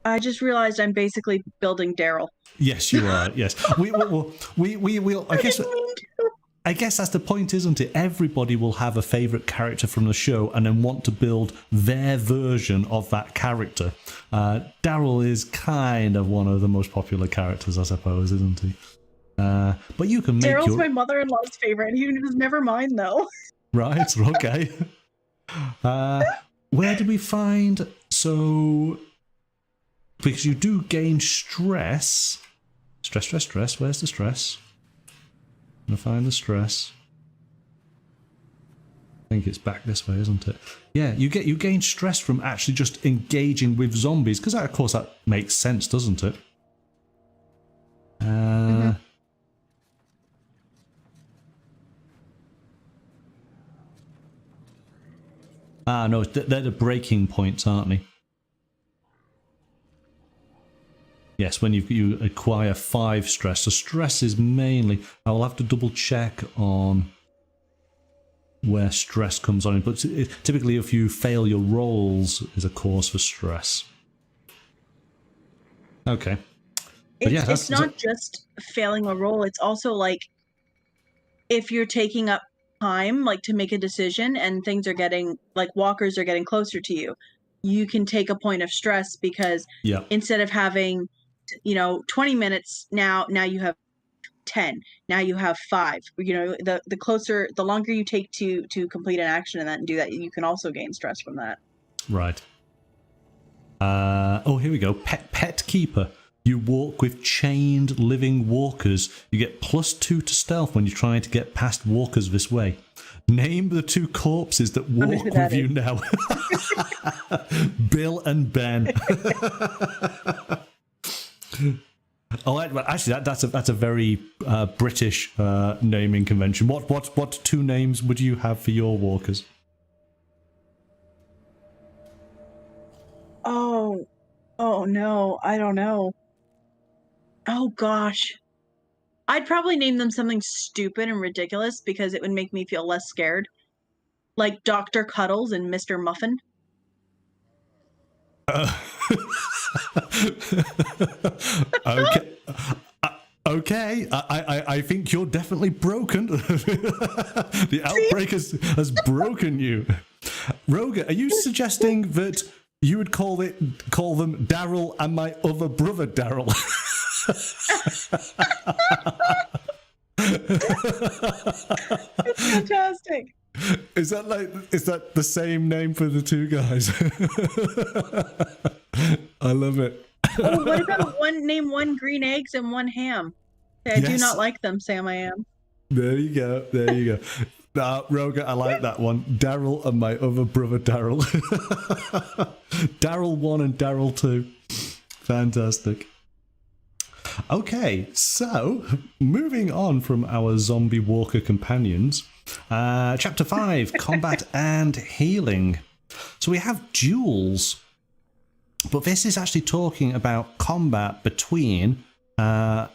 I just realized I'm basically building Daryl. Yes, you are. Yes, we'll. I guess that's the point, isn't it? Everybody will have a favourite character from the show and then want to build their version of that character. Daryl is kind of one of the most popular characters, I suppose, isn't he? But you can make Daryl's my mother-in-law's favorite. He was never mine, though. Right, okay. Where do we find... So... Because you do gain stress. Stress. Where's the stress? I'm gonna find the stress. I think it's back this way, isn't it? Yeah, you gain stress from actually just engaging with zombies, because of course that makes sense, doesn't it? Ah, no, they're the breaking points, aren't they? Yes, when you acquire 5 stress. So stress is mainly... I will have to double check on where stress comes on. But typically if you fail your rolls is a cause for stress. Okay. But it's not just failing a roll. It's also like if you're taking up time like to make a decision and things are getting... like walkers are getting closer to you. You can take a point of stress because instead of having... 20 minutes now you have 10, now you have 5. The longer you take to complete an action and do that, you can also gain stress from that. Right. Oh, here we go. Pet Keeper. You walk with chained living walkers. You get +2 to stealth when you're trying to get past walkers this way. Name the 2 corpses that walk with you now. Bill and Ben. Oh, actually, that's a very British naming convention. What 2 names would you have for your walkers? Oh no, I don't know. Oh gosh, I'd probably name them something stupid and ridiculous because it would make me feel less scared, like Dr. Cuddles and Mr. Muffin. Okay. I think you're definitely broken. The outbreak has broken you. Roga, are you suggesting that you would call them Daryl and my other brother Daryl? It's fantastic. Is that the same name for the 2 guys? I love it. Oh, what about one green eggs and 1 ham? I do not like them, Sam. I am. There you go. Roga, I like that one. Daryl and my other brother Daryl. Daryl 1 and Daryl 2. Fantastic. Okay, so moving on from our zombie walker companions, chapter 5, combat and healing. So we have duels, but this is actually talking about combat between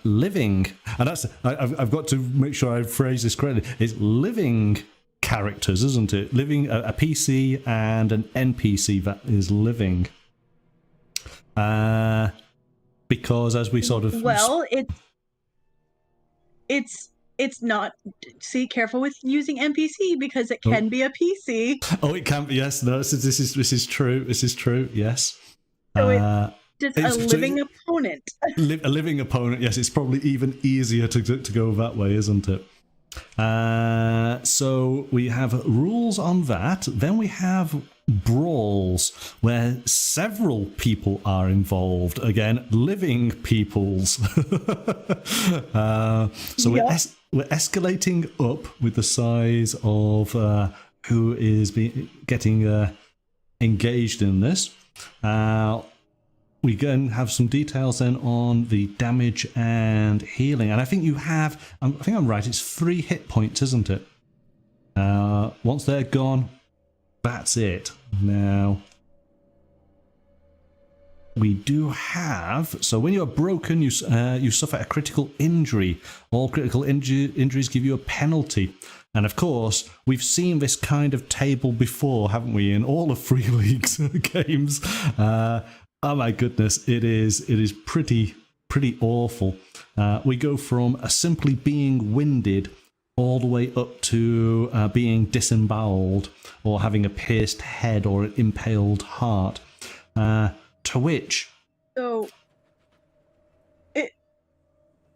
living, and that's I've got to make sure I phrase this correctly. It's living characters, isn't it? Living a PC and an NPC that is living. Because as we sort of it's not. See, careful with using NPC because it can be a PC. Oh, it can be. Yes, no. This is true. This is true. Yes. So it's a living opponent. A living opponent. Yes, it's probably even easier to go that way, isn't it? So we have rules on that. Then we have brawls where several people are involved. Again, living peoples. So we're escalating up with the size of who is getting engaged in this. We can have some details then on the damage and healing. And I think you have, I think I'm right, it's 3 hit points, isn't it? Once they're gone, that's it. Now, we do have, so when you're broken, you suffer a critical injury. All critical injuries give you a penalty. And of course, we've seen this kind of table before, haven't we, in all of Free League's games. Oh my goodness, it is pretty awful. We go from simply being winded all the way up to being disemboweled or having a pierced head or an impaled heart. To which... So,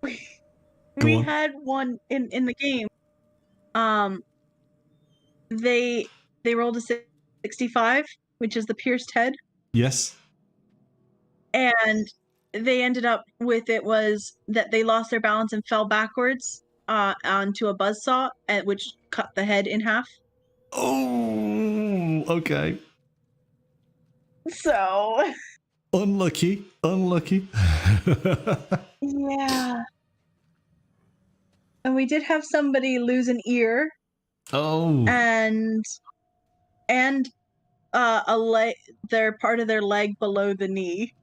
we had one in the game. They rolled a 65, which is the pierced head. Yes. And they ended up with it was that they lost their balance and fell backwards onto a buzzsaw, which cut the head in half. Oh, okay. So... Unlucky. Yeah. And we did have somebody lose an ear. Oh. And a leg, their part of their leg below the knee.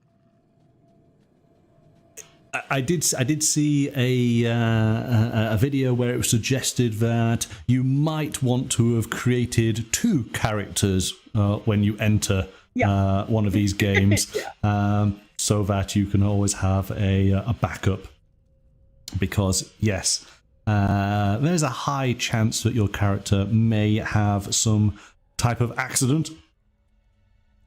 I did see a video where it was suggested that you might want to have created 2 characters when you enter one of these games, so that you can always have a backup. Because yes, there's a high chance that your character may have some type of accident.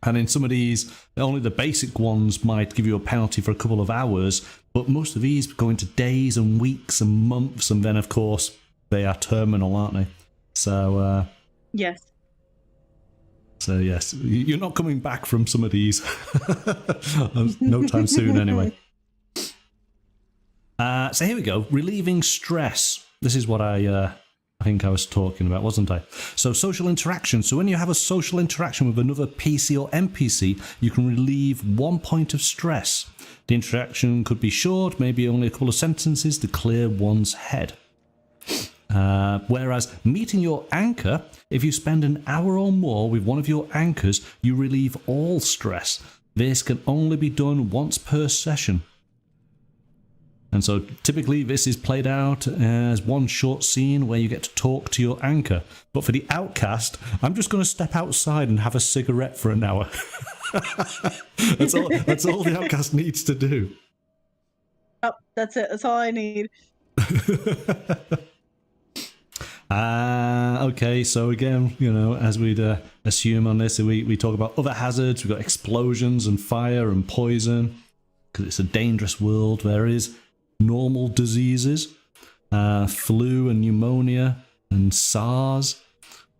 And in some of these, only the basic ones might give you a penalty for a couple of hours, but most of these go into days and weeks and months, and then, of course, they are terminal, aren't they? So, yes. So, yes, you're not coming back from some of these. No time soon, anyway. So here we go. Relieving stress. This is what I think I was talking about, wasn't I? So social interaction. So when you have a social interaction with another PC or NPC, you can relieve 1 point of stress. The interaction could be short, maybe only a couple of sentences to clear one's head. Whereas meeting your anchor, if you spend an hour or more with one of your anchors, you relieve all stress. This can only be done once per session. And so typically this is played out as one short scene where you get to talk to your anchor. But for the outcast, I'm just going to step outside and have a cigarette for an hour. That's all the outcast needs to do. Oh, that's it. That's all I need. Okay, so again, as we'd assume on this, we talk about other hazards. We've got explosions and fire and poison, because it's a dangerous world. There is normal diseases, flu and pneumonia and SARS,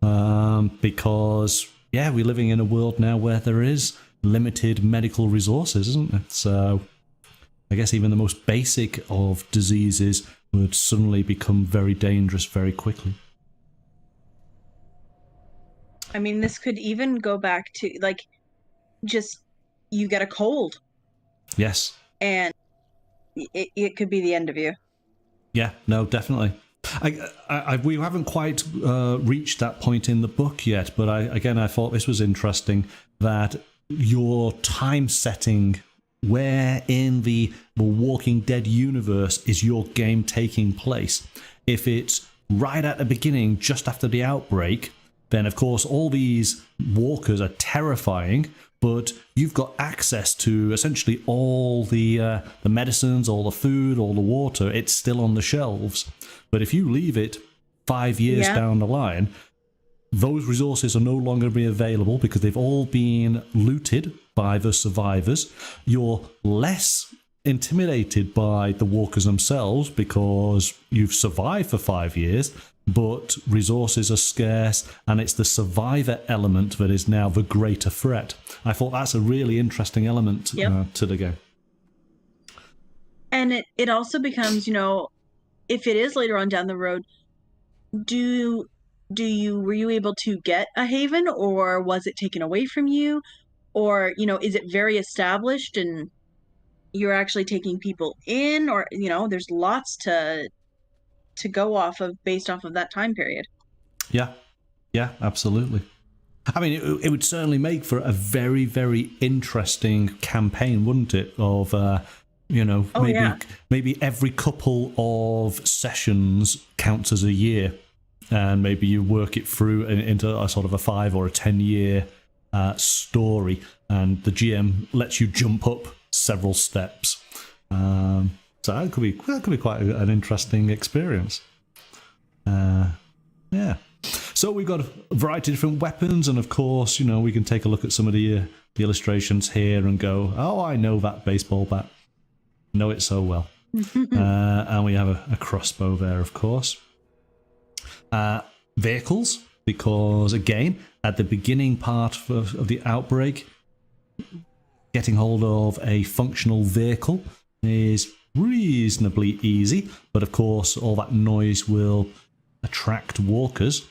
because we're living in a world now where there is limited medical resources, isn't it? So I guess even the most basic of diseases would suddenly become very dangerous very quickly. I mean, this could even go back to just you get a cold. Yes. And it could be the end of you. Yeah, no, definitely. We haven't quite reached that point in the book yet, but I thought this was interesting that your time setting, where in the Walking Dead universe is your game taking place. If it's right at the beginning, just after the outbreak, then of course all these walkers are terrifying, but you've got access to essentially all the medicines, all the food, all the water. It's still on the shelves. But if you leave it 5 years down the line, those resources are no longer going to be available because they've all been looted by the survivors. You're less intimidated by the walkers themselves because you've survived for 5 years, but resources are scarce, and it's the survivor element that is now the greater threat. I thought that's a really interesting element to the game. And it also becomes, if it is later on down the road, were you able to get a haven, or was it taken away from you? Or, is it very established and you're actually taking people in? Or, there's lots to go off of based off of that time period. Yeah, absolutely. I mean, it would certainly make for a very, very interesting campaign, wouldn't it? Of maybe every couple of sessions counts as a year, and maybe you work it through into a sort of a 5 or a 10-year story, and the GM lets you jump up several steps. So that could be quite an interesting experience. Yeah. So we've got a variety of different weapons, and of course, we can take a look at some of the illustrations here and go, oh, I know that baseball bat. Know it so well. And we have a crossbow there, of course. Vehicles, because again, at the beginning part of the outbreak, getting hold of a functional vehicle is reasonably easy, but of course all that noise will attract walkers.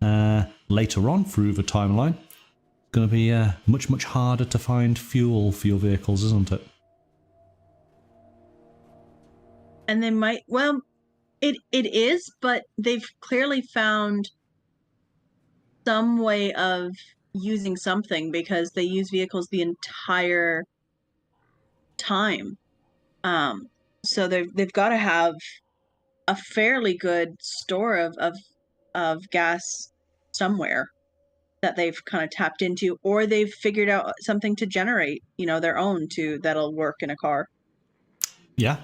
Later on through the timeline, it's going to be much, much harder to find fuel for your vehicles, isn't it? And they might, it is, but they've clearly found some way of using something, because they use vehicles the entire time. So they've got to have a fairly good store of gas somewhere that they've kind of tapped into, or they've figured out something to generate, their own that'll work in a car. Yeah.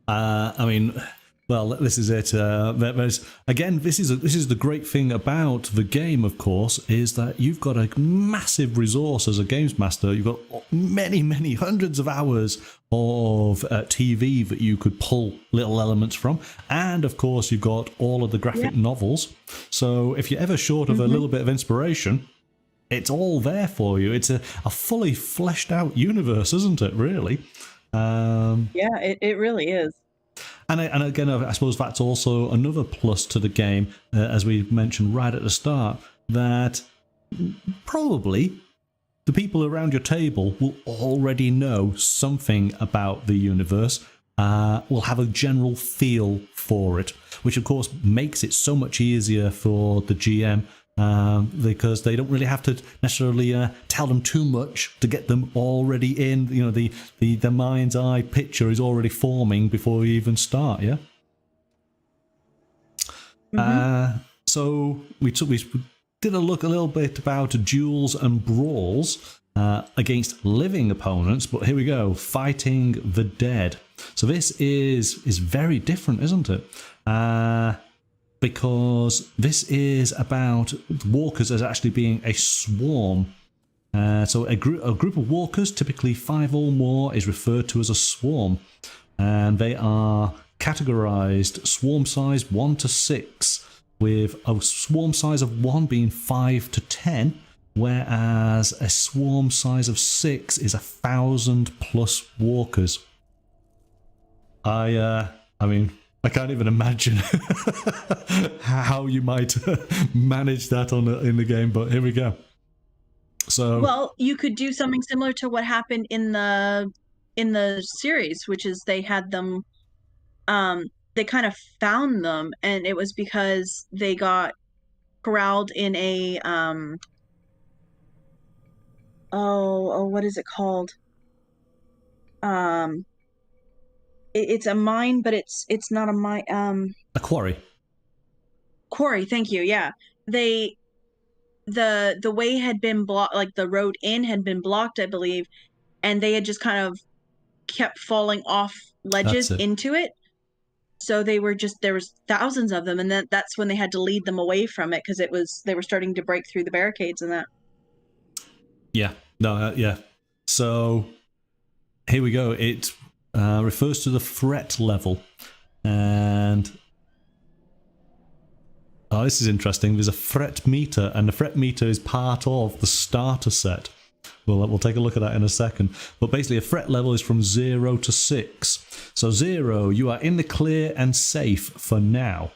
I mean, well, this is it. This is the great thing about the game, of course, is that you've got a massive resource as a games master. You've got many, many hundreds of hours of TV that you could pull little elements from, and of course, you've got all of the graphic novels. So if you're ever short of a little bit of inspiration, it's all there for you. It's a fully fleshed out universe, isn't it? Really. It really is. And again, I suppose that's also another plus to the game, as we mentioned right at the start, that probably the people around your table will already know something about the universe, will have a general feel for it, which of course makes it so much easier for the GM, because they don't really have to necessarily tell them too much to get them already in. The mind's eye picture is already forming before you even start. Yeah. So we did a little bit about duels and brawls against living opponents, but here we go, fighting the dead. So this is very different, isn't it? Because this is about walkers as actually being a swarm. So a group of walkers, typically 5 or more, is referred to as a swarm. And they are categorized swarm size 1 to 6, with a swarm size of 1 being 5 to 10, whereas a swarm size of 6 is 1,000 plus walkers. I mean, I can't even imagine how you might manage that in the game, but here we go. So, well, you could do something similar to what happened in the in the series, which is they had them they kind of found them, and it was because they got corralled in a what is it called? Um it's a mine, but it's not a mine. A quarry. Quarry, thank you. Yeah. They the way had been blocked, like the road in had been blocked, I believe, and they had just kind of kept falling off That's ledges it. into it. So they were just there was thousands of them, and that's when they had to lead them away from it because they were starting to break through the barricades and that. Yeah. No. Yeah. So here we go. It refers to the threat level, and oh, this is interesting. There's a threat meter, and the threat meter is part of the starter set. We'll take a look at that in a second. But basically, a threat level is from 0 to 6. So 0, you are in the clear and safe for now.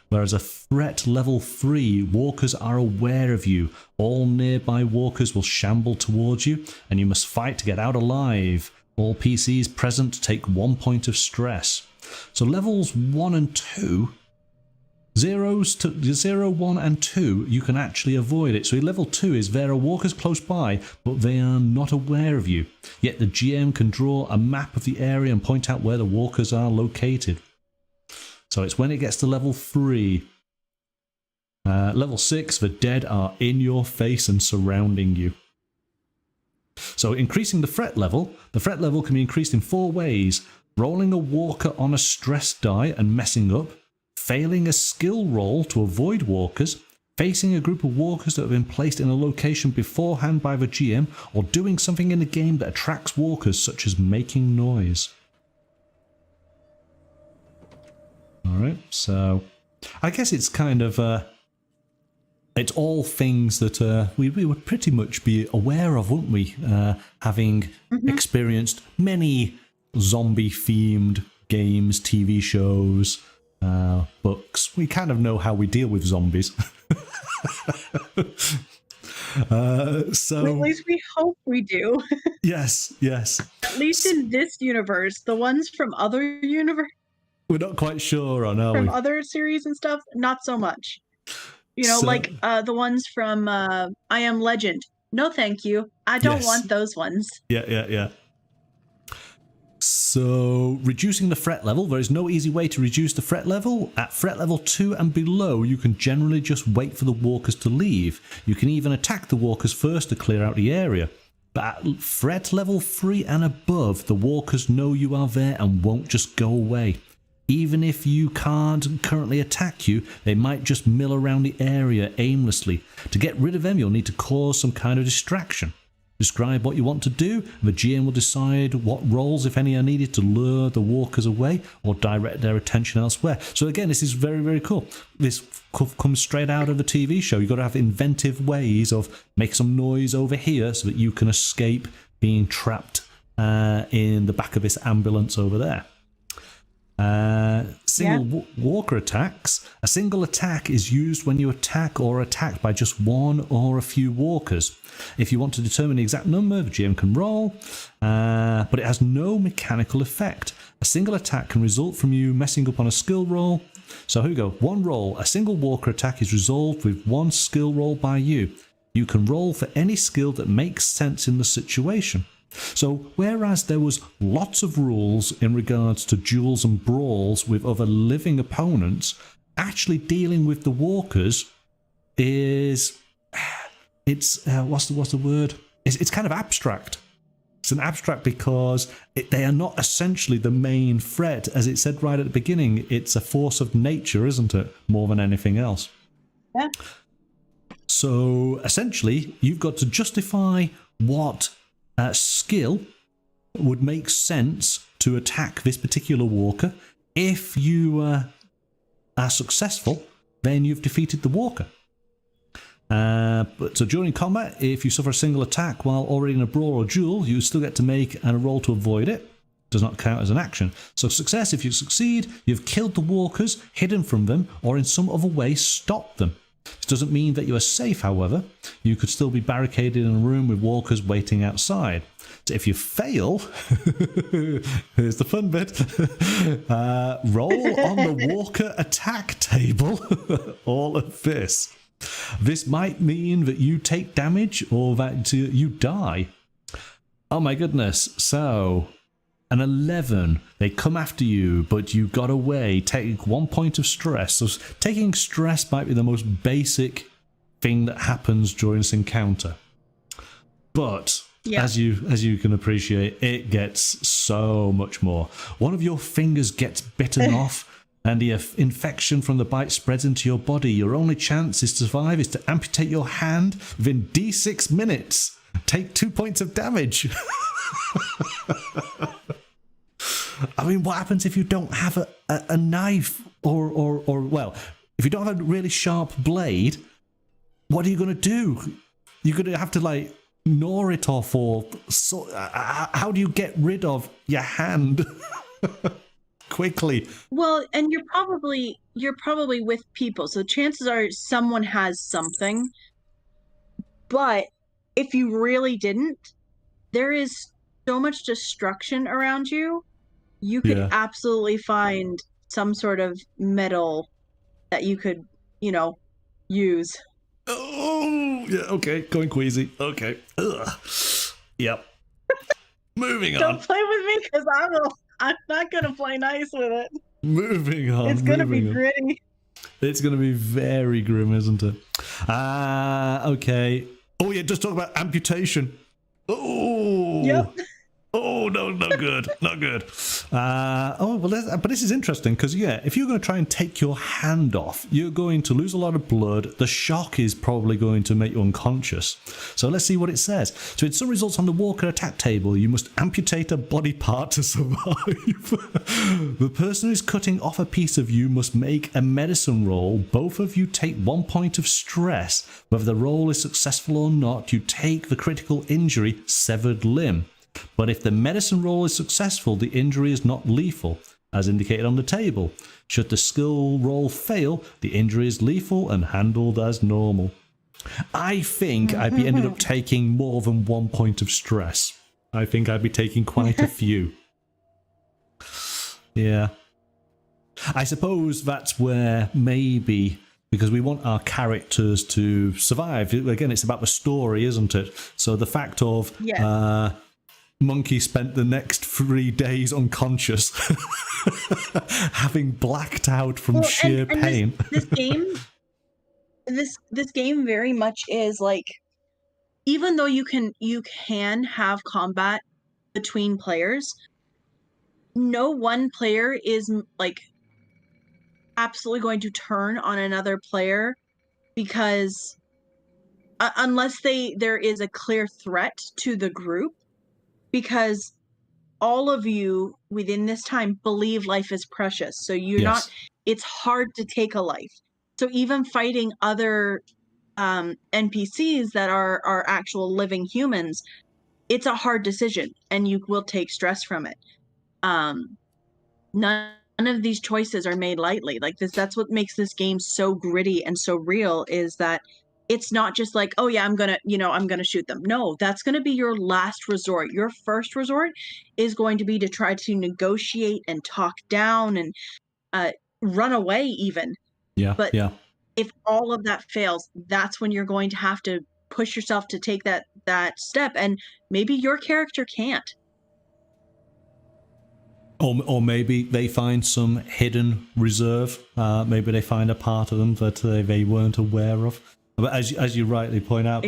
Whereas a threat level 3, walkers are aware of you. All nearby walkers will shamble towards you, and you must fight to get out alive. All PCs present take 1 point of stress. So levels 1 and 2... 0, 1 and 2, you can actually avoid it. So level 2 is there are walkers close by, but they are not aware of you. Yet the GM can draw a map of the area and point out where the walkers are located. So it's when it gets to level 3. Level 6, the dead are in your face and surrounding you. So increasing the threat level can be increased in 4 ways. Rolling a walker on a stress die and messing up, failing a skill roll to avoid walkers, facing a group of walkers that have been placed in a location beforehand by the GM, or doing something in the game that attracts walkers, such as making noise. Alright, so I guess it's kind of it's all things that we would pretty much be aware of, wouldn't we? Having experienced many zombie-themed games, TV shows, books. We kind of know how we deal with zombies. So at least we hope we do. Yes. At least in this universe. The ones from other universe, we're not quite sure on, are we? From other series and stuff, not so much. You know, like the ones from I Am Legend. No, thank you. I don't want those ones. Yeah. So, reducing the threat level. There is no easy way to reduce the threat level. At threat level 2 and below, you can generally just wait for the walkers to leave. You can even attack the walkers first to clear out the area. But at threat level 3 and above, the walkers know you are there and won't just go away. Even if you can't currently attack you, they might just mill around the area aimlessly. To get rid of them, you'll need to cause some kind of distraction. Describe what you want to do, and the GM will decide what roles, if any, are needed to lure the walkers away or direct their attention elsewhere. So again, this is very, very cool. This comes straight out of the TV show. You've got to have inventive ways of make some noise over here so that you can escape being trapped in the back of this ambulance over there. Walker attacks. A single attack is used when you attack or are attacked by just one or a few walkers. If you want to determine the exact number, the GM can roll, but it has no mechanical effect. A single attack can result from you messing up on a skill roll. So here we go. One roll. A single walker attack is resolved with one skill roll by you. You can roll for any skill that makes sense in the situation. So, whereas there was lots of rules in regards to duels and brawls with other living opponents, actually dealing with the walkers is... It's... what's the word? It's kind of abstract. It's an abstract because they are not essentially the main threat. As it said right at the beginning, it's a force of nature, isn't it? More than anything else. Yeah. So, essentially, you've got to justify what... skill would make sense to attack this particular walker. If you are successful, then you've defeated the walker. So during combat, if you suffer a single attack while already in a brawl or duel, you still get to make a roll to avoid it. Does not count as an action. So success, if you succeed, you've killed the walkers, hidden from them, or in some other way stopped them. This doesn't mean that you are safe, however. You could still be barricaded in a room with walkers waiting outside. So if you fail, here's the fun bit, roll on the walker attack table all of this. This might mean that you take damage or that you die. Oh my goodness. So, an 11. They come after you, but you got away. Take 1 point of stress. So, taking stress might be the most basic thing that happens during this encounter. But, as you can appreciate, it gets so much more. One of your fingers gets bitten off, and the infection from the bite spreads into your body. Your only chance to survive is to amputate your hand within D6 minutes. Take 2 points of damage. I mean, what happens if you don't have a knife or well, if you don't have a really sharp blade, what are you going to do? You're going to have to like gnaw it off, or so, how do you get rid of your hand quickly? Well, and you're probably with people, so chances are someone has something. But if you really didn't, there is so much destruction around you. You could absolutely find some sort of metal that you could, use. Oh, yeah, okay, going queasy. Okay. Ugh. Yep. Moving on. Don't play with me, because I'm not going to play nice with it. Moving on. It's going to be gritty. It's going to be very grim, isn't it? Okay. Oh, yeah, just talk about amputation. Oh. Yep. Oh, no, not good. Not good. But this is interesting because, if you're going to try and take your hand off, you're going to lose a lot of blood. The shock is probably going to make you unconscious. So let's see what it says. So in some results on the walker attack table, you must amputate a body part to survive. The person who's cutting off a piece of you must make a medicine roll. Both of you take 1 point of stress. Whether the roll is successful or not, you take the critical injury, severed limb. But if the medicine roll is successful, the injury is not lethal, as indicated on the table. Should the skill roll fail, the injury is lethal and handled as normal. I think I'd be ended up taking more than 1 point of stress. I think I'd be taking quite a few. Yeah. I suppose that's where maybe, because we want our characters to survive. Again, it's about the story, isn't it? So the fact of... Monkey spent the next 3 days unconscious, having blacked out from sheer pain. This game very much is like, even though you can have combat between players, no one player is like absolutely going to turn on another player, because unless there is a clear threat to the group. Because all of you within this time believe life is precious. So you're not, it's hard to take a life. So even fighting other NPCs that are actual living humans, it's a hard decision, and you will take stress from it. None of these choices are made lightly. Like this, that's what makes this game so gritty and so real, is that it's not just like, oh yeah, I'm gonna shoot them. No, that's gonna be your last resort. Your first resort is going to be to try to negotiate and talk down and run away even. But if all of that fails, that's when you're going to have to push yourself to take that step, and maybe your character can't. Or maybe they find some hidden reserve. Maybe they find a part of them that they weren't aware of. But as you rightly point out,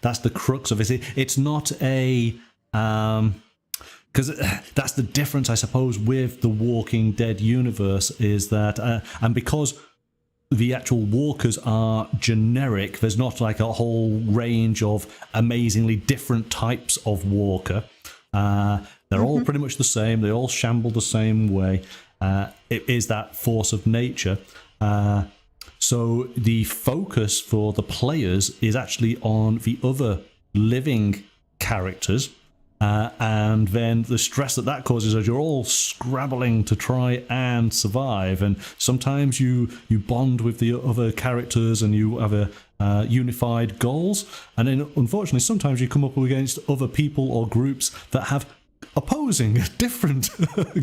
that's the crux of it. It's not a... because that's the difference, I suppose, with the Walking Dead universe, is that... and because the actual walkers are generic, there's not like a whole range of amazingly different types of walker. They're all pretty much the same. They all shamble the same way. It is that force of nature. So the focus for the players is actually on the other living characters, and then the stress that causes as you're all scrabbling to try and survive. And sometimes you bond with the other characters and you have a unified goals, and then unfortunately sometimes you come up against other people or groups that have opposing different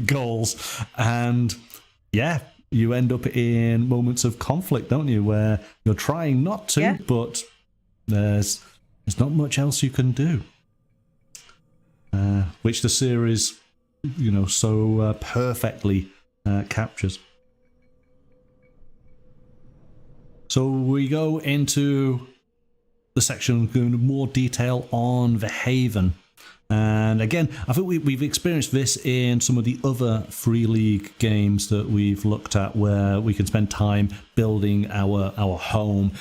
goals, and you end up in moments of conflict, don't you, where you're trying not to, but there's not much else you can do, which the series so perfectly captures. So we go into the section going into more detail on the Haven. And again, I think we've experienced this in some of the other Free League games that we've looked at, where we can spend time building our home,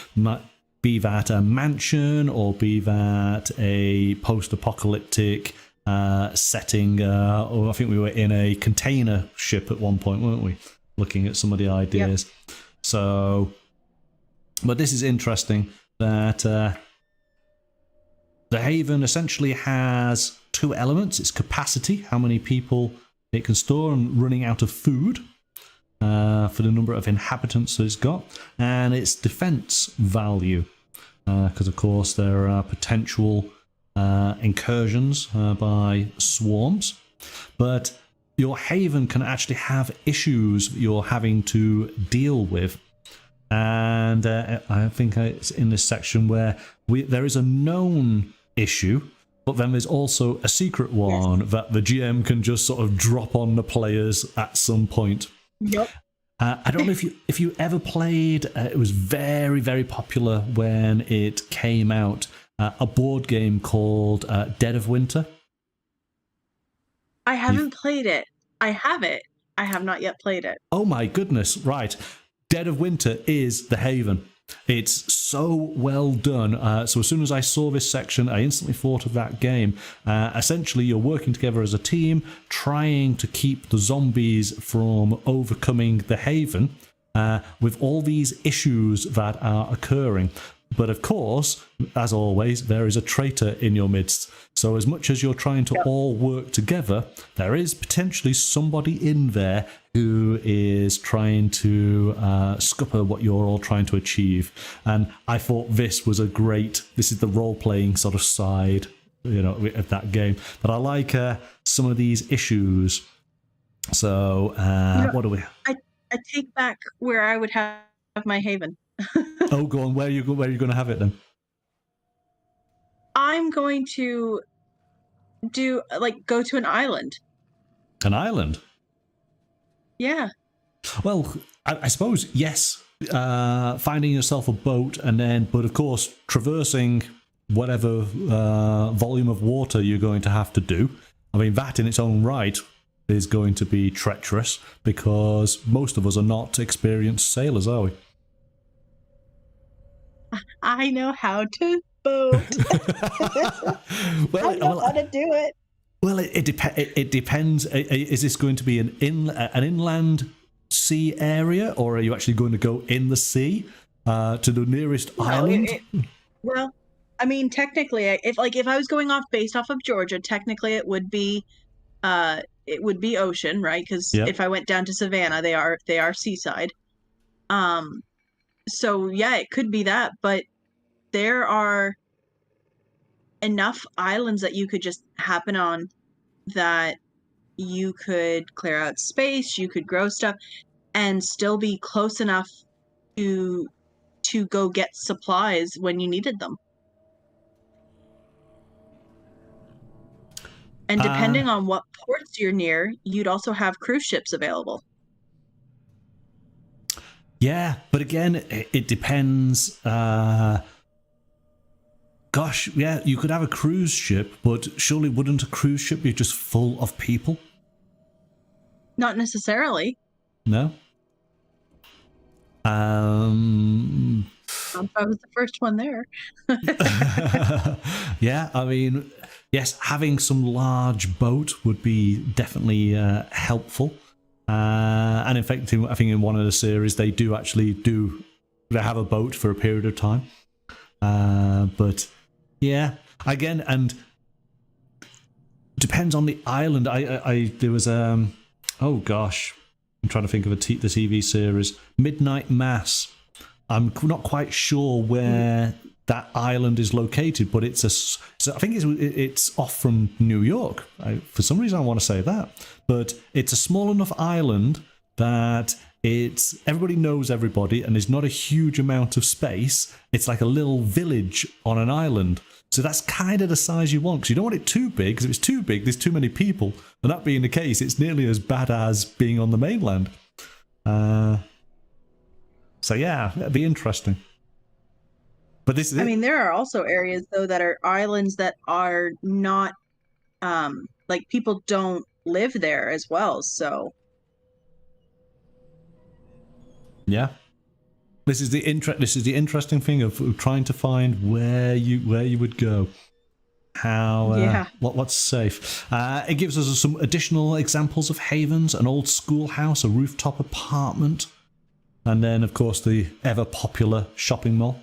be that a mansion or be that a post-apocalyptic setting. Or I think we were in a container ship at one point, weren't we? Looking at some of the ideas. Yep. So, but this is interesting that the Haven essentially has two elements. It's capacity, how many people it can store, and running out of food for the number of inhabitants that it's got, and its defense value, because of course there are potential incursions by swarms. But your Haven can actually have issues you're having to deal with. And I think it's in this section where there is a known issue, but then there's also a secret one that the GM can just sort of drop on the players at some point. Yep. I don't know if you ever played, it was very, very popular when it came out, a board game called Dead of Winter. I haven't played it. I have it. I have not yet played it. Oh my goodness, right. Dead of Winter is the Haven. It's so well done. So as soon as I saw this section, I instantly thought of that game. Essentially, you're working together as a team, trying to keep the zombies from overcoming the Haven with all these issues that are occurring. But of course, as always, there is a traitor in your midst. So as much as you're trying to all work together, there is potentially somebody in there who is trying to scupper what you're all trying to achieve. And I thought this is the role-playing sort of side, of that game. But I like some of these issues. So what do we... I take back where I would have my Haven. Oh, go on. Where are you going to have it then? I'm going to go to an island. An island? Yeah. Well, I suppose, yes. Finding yourself a boat but of course, traversing whatever volume of water you're going to have to do. I mean, that in its own right is going to be treacherous, because most of us are not experienced sailors, are we? I know how to boat. I know how to do it. Well, it depends. Is this going to be an inland sea area, or are you actually going to go in the sea to the nearest island? Well, I mean, technically, if I was going based off of Georgia, technically it would be ocean, right? Because if I went down to Savannah, they are seaside. So yeah, it could be that, but there are enough islands that you could just happen on, that you could clear out space, you could grow stuff, and still be close enough to go get supplies when you needed them. And depending on what ports you're near, you'd also have cruise ships available. Yeah, but again, it depends. Gosh, yeah, you could have a cruise ship, but surely wouldn't a cruise ship be just full of people? Not necessarily. No? I was the first one there. Yeah, I mean, yes, having some large boat would be definitely helpful. And in fact, I think in one of the series, they have a boat for a period of time. But yeah, again, and depends on the island. There was oh gosh, I'm trying to think of the TV series Midnight Mass. I'm not quite sure where that island is located, but it's I think it's off from New York. For some reason, I want to say that, but it's a small enough island that everybody knows everybody, and there's not a huge amount of space. It's like a little village on an island. So that's kind of the size you want, because you don't want it too big, because if it's too big, there's too many people. And that being the case, it's nearly as bad as being on the mainland. So yeah, it'd be interesting. But this is I mean, there are also areas though that are islands that are not like people don't live there as well. So yeah, this is the interesting thing of trying to find where you would go. How what's safe. It gives us some additional examples of havens: an old schoolhouse, a rooftop apartment, and then of course the ever popular shopping mall.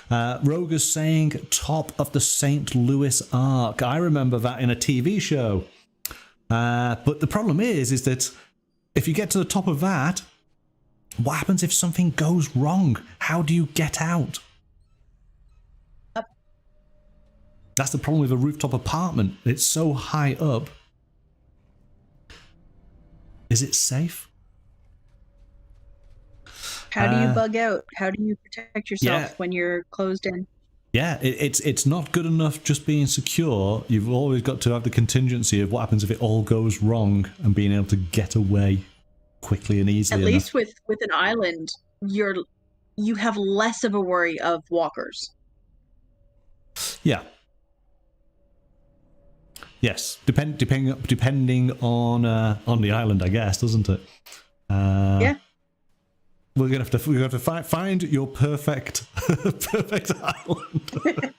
Roger's saying top of the St. Louis Arc. I remember that in a TV show. But the problem is that if you get to the top of that, what happens if something goes wrong? How do you get out? That's the problem with a rooftop apartment. It's so high up. Is it safe? How do you bug out? How do you protect yourself when you're closed in? Yeah, it's not good enough just being secure. You've always got to have the contingency of what happens if it all goes wrong and being able to get away quickly and easily. At least with an island, you have less of a worry of walkers. Yeah. Yes, depending on the island, I guess, doesn't it? Yeah. We're gonna have to find your perfect island.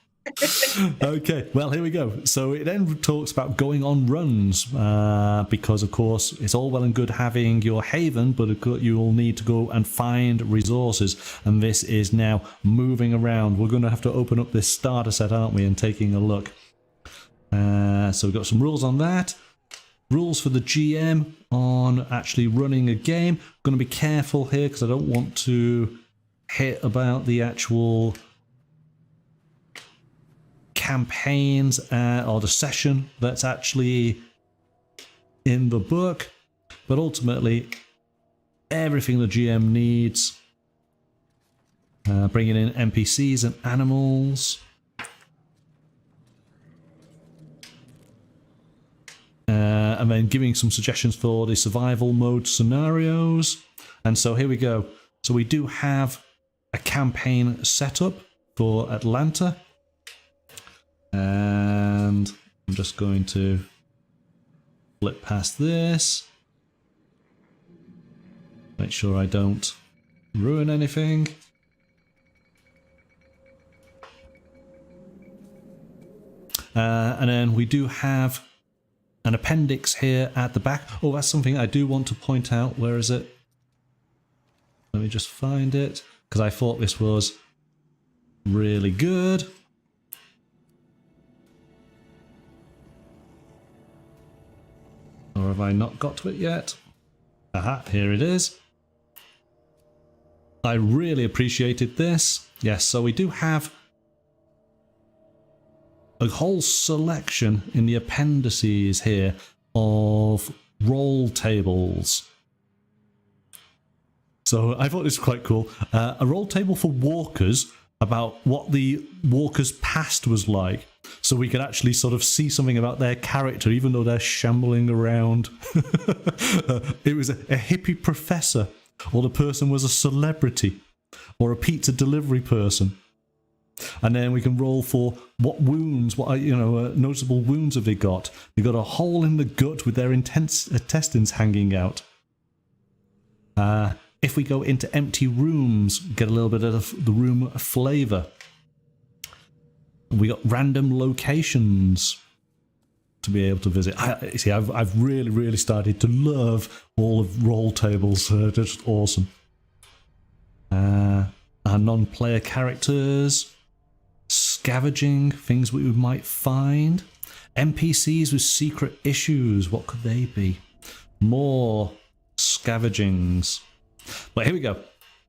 Okay, well, here we go. So it then talks about going on runs, because of course it's all well and good having your haven, but you'll need to go and find resources, and this is now moving around. We're going to have to open up this starter set, aren't we, and taking a look. So we've got some rules on that. Rules for the GM on actually running a game. I'm going to be careful here because I don't want to hit about the actual campaigns or the session that's actually in the book. But ultimately, everything the GM needs. Bringing in NPCs and animals. And then giving some suggestions for the survival mode scenarios. And so here we go. So we do have a campaign set up for Atlanta. And I'm just going to flip past this. Make sure I don't ruin anything. And then we do have an appendix here at the back. Oh, that's something I do want to point out. Where is it? Let me just find it, because I thought this was really good. Or have I not got to it yet? Aha, here it is. I really appreciated this. Yes, so we do have a whole selection in the appendices here of roll tables. So I thought this was quite cool. A roll table for walkers about what the walker's past was like. So we could actually sort of see something about their character, even though they're shambling around. It was a hippie professor, or the person was a celebrity, or a pizza delivery person. And then we can roll for what wounds, what noticeable wounds have they got? They got a hole in the gut with their intestines hanging out. If we go into empty rooms, get a little bit of the room flavour. We got random locations to be able to visit. I've really started to love all of roll tables. They're just awesome. Our non-player characters. Scavenging things we might find. NPCs with secret issues. What could they be? More scavengings. But here we go.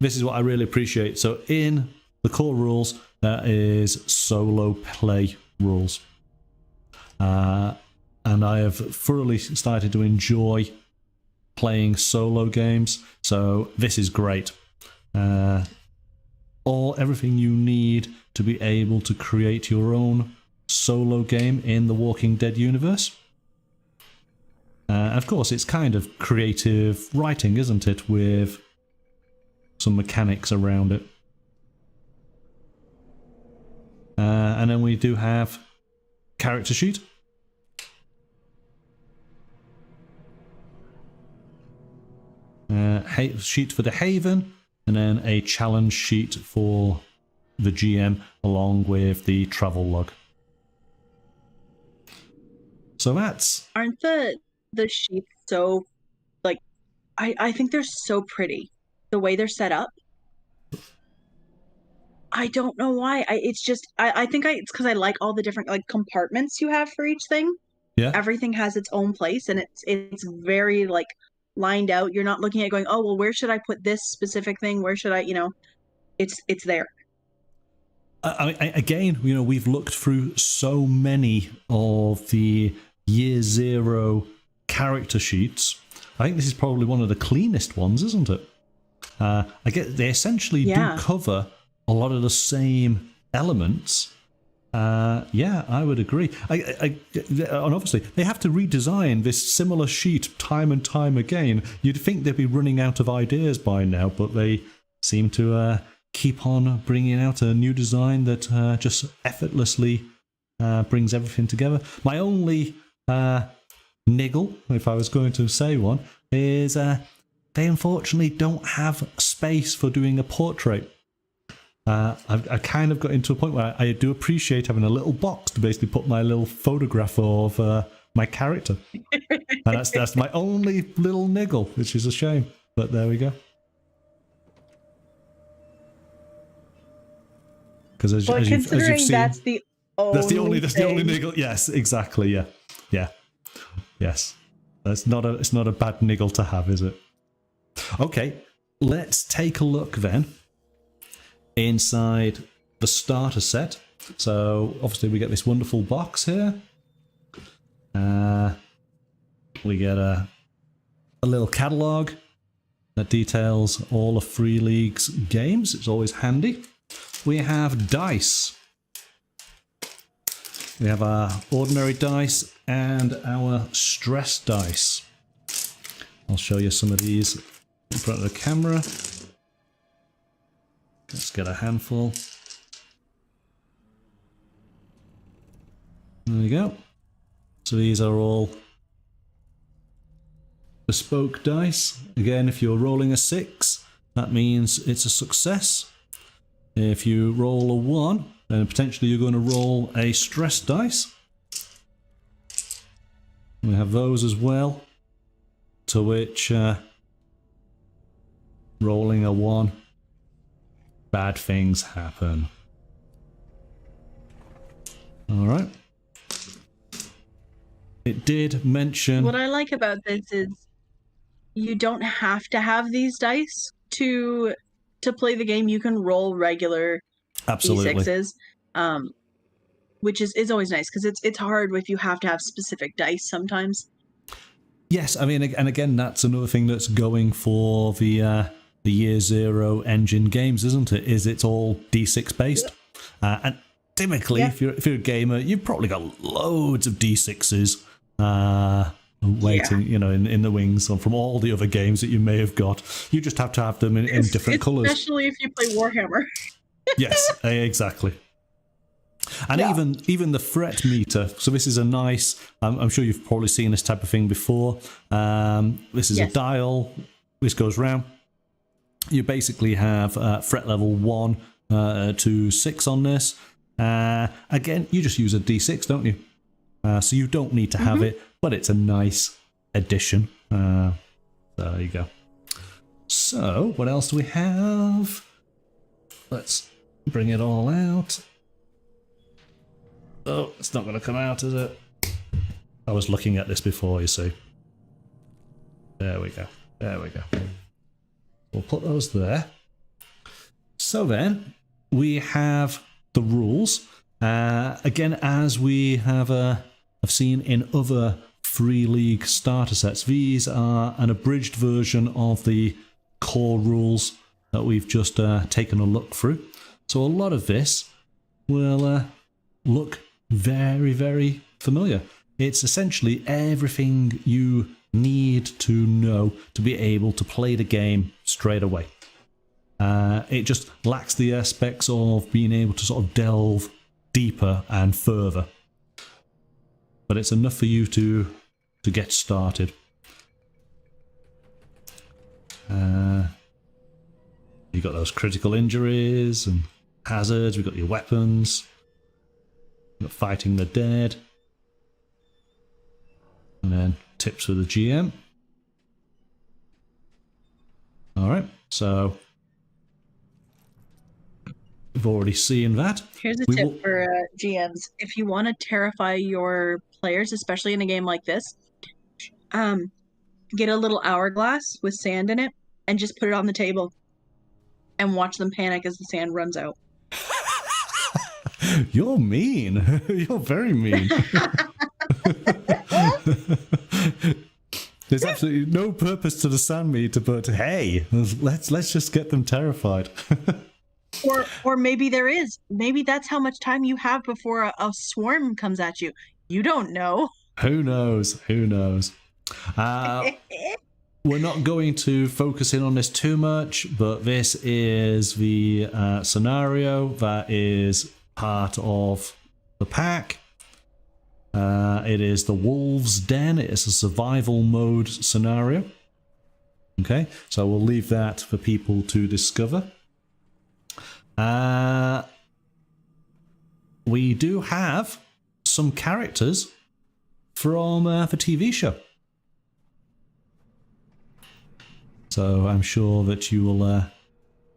This is what I really appreciate. So in the core rules, there is solo play rules. And I have thoroughly started to enjoy playing solo games. So this is great. Everything you need to be able to create your own solo game in the Walking Dead universe. Of course, it's kind of creative writing, isn't it, with some mechanics around it. And then we do have character sheet. Sheet for the Haven, and then a challenge sheet for the GM, along with the travel log. So that's... Aren't the sheets so, like, I think they're so pretty. The way they're set up. I don't know why. It's because I like all the different, like, compartments you have for each thing. Yeah. Everything has its own place, and it's very, like, lined out. You're not looking at going, oh, well, where should I put this specific thing? Where should I, it's there. Again, we've looked through so many of the Year Zero character sheets. I think this is probably one of the cleanest ones, isn't it? I get they essentially do cover a lot of the same elements. Yeah, I would agree. And obviously, they have to redesign this similar sheet time and time again. You'd think they'd be running out of ideas by now, but they seem to keep on bringing out a new design that just effortlessly brings everything together. My only niggle, if I was going to say one, is they unfortunately don't have space for doing a portrait. I've kind of got into a point where I do appreciate having a little box to basically put my little photograph of my character. And that's my only little niggle, which is a shame. But there we go. Because as you've seen, that's the only niggle. Yes, exactly. Yeah. Yes. It's not a bad niggle to have, is it? Okay, let's take a look then inside the starter set. So obviously we get this wonderful box here. We get a little catalog that details all of Free League's games. It's always handy. We have dice. We have our ordinary dice and our stress dice. I'll show you some of these in front of the camera. Let's get a handful. There we go. So these are all bespoke dice. Again, if you're rolling a 6, that means it's a success. If you roll a 1, then potentially you're going to roll a stress dice. We have those as well, to which rolling a 1, bad things happen. Alright. It did mention... What I like about this is you don't have to have these dice to play the game. You can roll regular D6s, which is always nice, because it's hard if you have to have specific dice sometimes. Yes, I mean, and again, that's another thing that's going for the Year Zero engine games, isn't it? Is it's all D6 based, and typically, if you're a gamer, you've probably got loads of D6s waiting, in the wings from all the other games that you may have got. You just have to have them in different colours. Especially if you play Warhammer. Yes, exactly. And even the threat meter. So this is a nice... I'm sure you've probably seen this type of thing before. This is a dial. This goes round. You basically have threat level 1 to 6 on this. Again, you just use a D6, don't you? So you don't need to have it, but it's a nice addition. There you go. So, what else do we have? Let's bring it all out. Oh, it's not going to come out, is it? I was looking at this before, you see. There we go. There we go. We'll put those there. So then, we have the rules. Again, as we have seen in other Free League starter sets, these are an abridged version of the core rules that we've just taken a look through. So a lot of this will look very, very familiar. It's essentially everything you need to know to be able to play the game straight away. It just lacks the aspects of being able to sort of delve deeper and further. But it's enough for you to get started. You've got those critical injuries and hazards, we've got your weapons, we've got fighting the dead, and then tips for the GM. Alright, so we've already seen that. Here's a tip for GMs. If you want to terrify your players, especially in a game like this, get a little hourglass with sand in it and just put it on the table and watch them panic as the sand runs out. You're mean. You're very mean. There's absolutely no purpose to the sand meter, but hey, let's just get them terrified. Or maybe there is. Maybe that's how much time you have before a swarm comes at you. You don't know. Who knows? Who knows? We're not going to focus in on this too much, but this is the scenario that is part of the pack. It is the Wolves' Den. It is a survival mode scenario. Okay, so we'll leave that for people to discover. We do have some characters from the TV show. So I'm sure that you will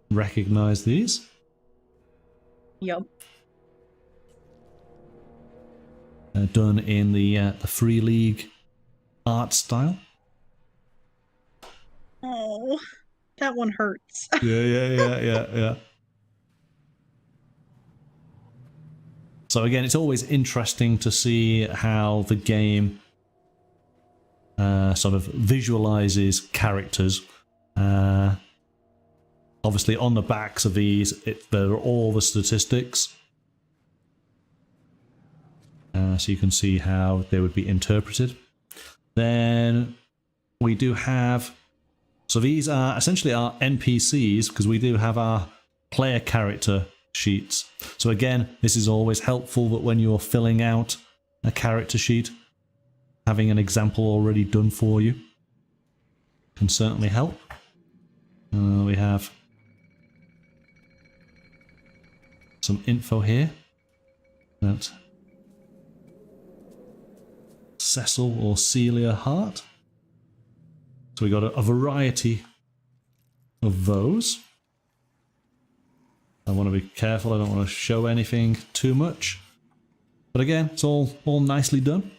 recognize these. Yep. Done in the Free League art style. Oh, that one hurts. Yeah. So again, it's always interesting to see how the game sort of visualizes characters. Obviously, on the backs of these, there are all the statistics. So you can see how they would be interpreted. Then we do have... So these are essentially our NPCs, because we do have our player character sheets. So again, this is always helpful that when you're filling out a character sheet, having an example already done for you can certainly help. We have some info here about Cecil or Celia Hart. So we got a variety of those. I want to be careful, I don't want to show anything too much. But again, it's all nicely done.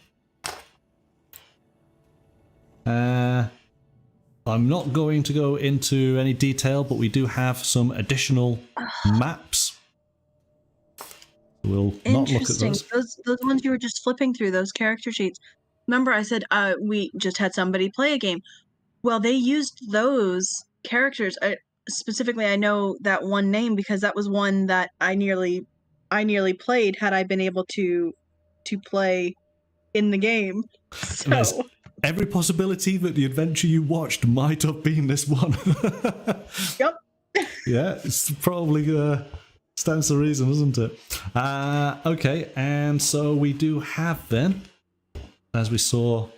I'm not going to go into any detail, but we do have some additional maps. We'll not look at those. Those ones you were just flipping through, those character sheets. Remember I said we just had somebody play a game. Well, they used those characters. Specifically, I know that one name because that was one that I nearly played had I been able to play in the game. So there's every possibility that the adventure you watched might have been this one. Yep. Yeah, it's probably stands to reason, doesn't it? Okay, and so we do have then, as we saw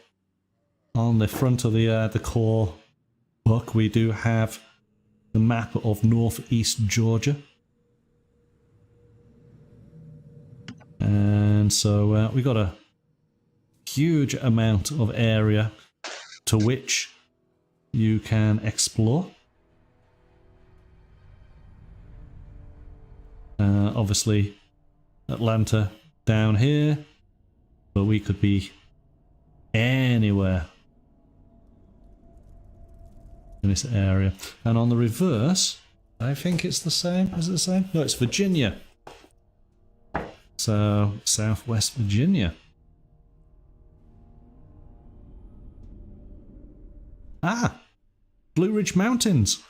on the front of the core book, we do have the map of northeast Georgia. And so we got a huge amount of area to which you can explore. Obviously Atlanta down here, but we could be anywhere in this area. And on the reverse, I think it's the same. Is it the same? No, it's Virginia. So, Southwest Virginia. Ah, Blue Ridge Mountains.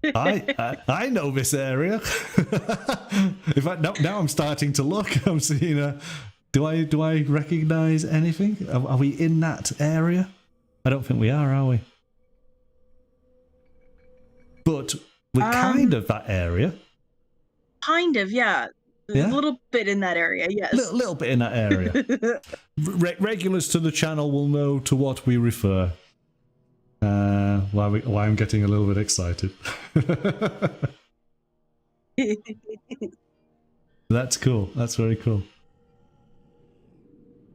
I know this area. In fact, now I'm starting to look. I'm seeing do I recognise anything? Are we in that area? I don't think we are we? But we're kind of that area. Kind of, yeah. Yeah? A little bit in that area, yes. Little bit in that area. Regulars to the channel will know to what we refer. Why I'm getting a little bit excited. That's cool. That's very cool.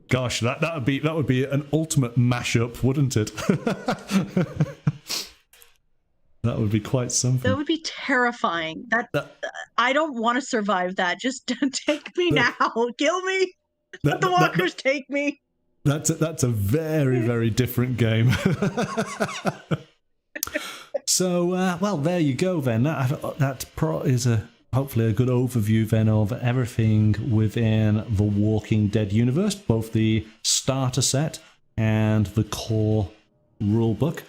Gosh, that would be an ultimate mashup, wouldn't it? That would be quite something. That would be terrifying. I don't want to survive that. Just take me now. Kill me. Let the walkers take me. That's a very, very different game. So, well, there you go then. That is hopefully a good overview then of everything within the Walking Dead universe, both the starter set and the core rulebook.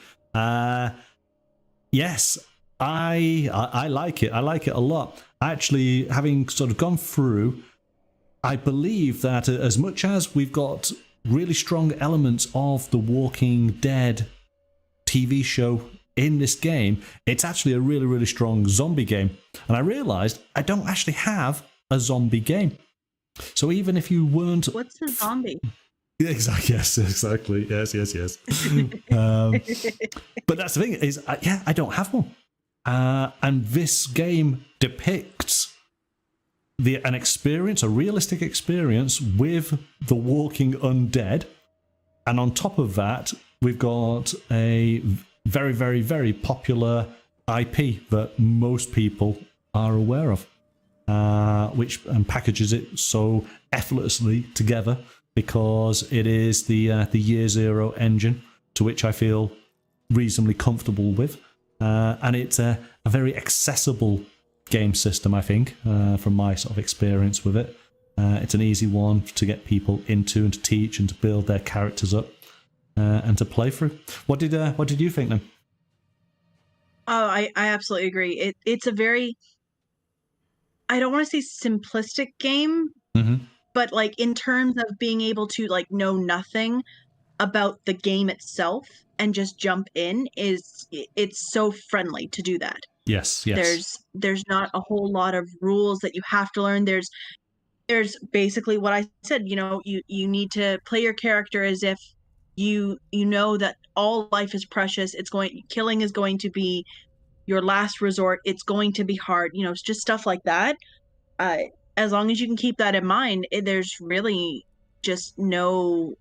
Yes, I like it. I like it a lot. Actually, having sort of gone through, I believe that as much as we've got really strong elements of the Walking Dead TV show in this game, it's actually a really, really strong zombie game. And I realised I don't actually have a zombie game. So even if you weren't... What's a zombie? Exactly. Yes, exactly. Yes. But that's the thing is, I don't have one. And this game depicts an experience, a realistic experience with the walking undead. And on top of that, we've got a very, very, very popular IP that most people are aware of, which packages it so effortlessly together because it is the Year Zero engine, to which I feel reasonably comfortable with. And it's a very accessible game system, I think, from my sort of experience with it. It's an easy one to get people into and to teach and to build their characters up and to play through. What did you think then? Oh, I absolutely agree. It's a very, I don't want to say simplistic game, but like in terms of being able to like know nothing about the game itself and just jump in, it's so friendly to do that. Yes. There's not a whole lot of rules that you have to learn. There's basically what I said, you need to play your character as if you know that all life is precious. Killing is going to be your last resort. It's going to be hard. It's just stuff like that. As long as you can keep that in mind, there's really just no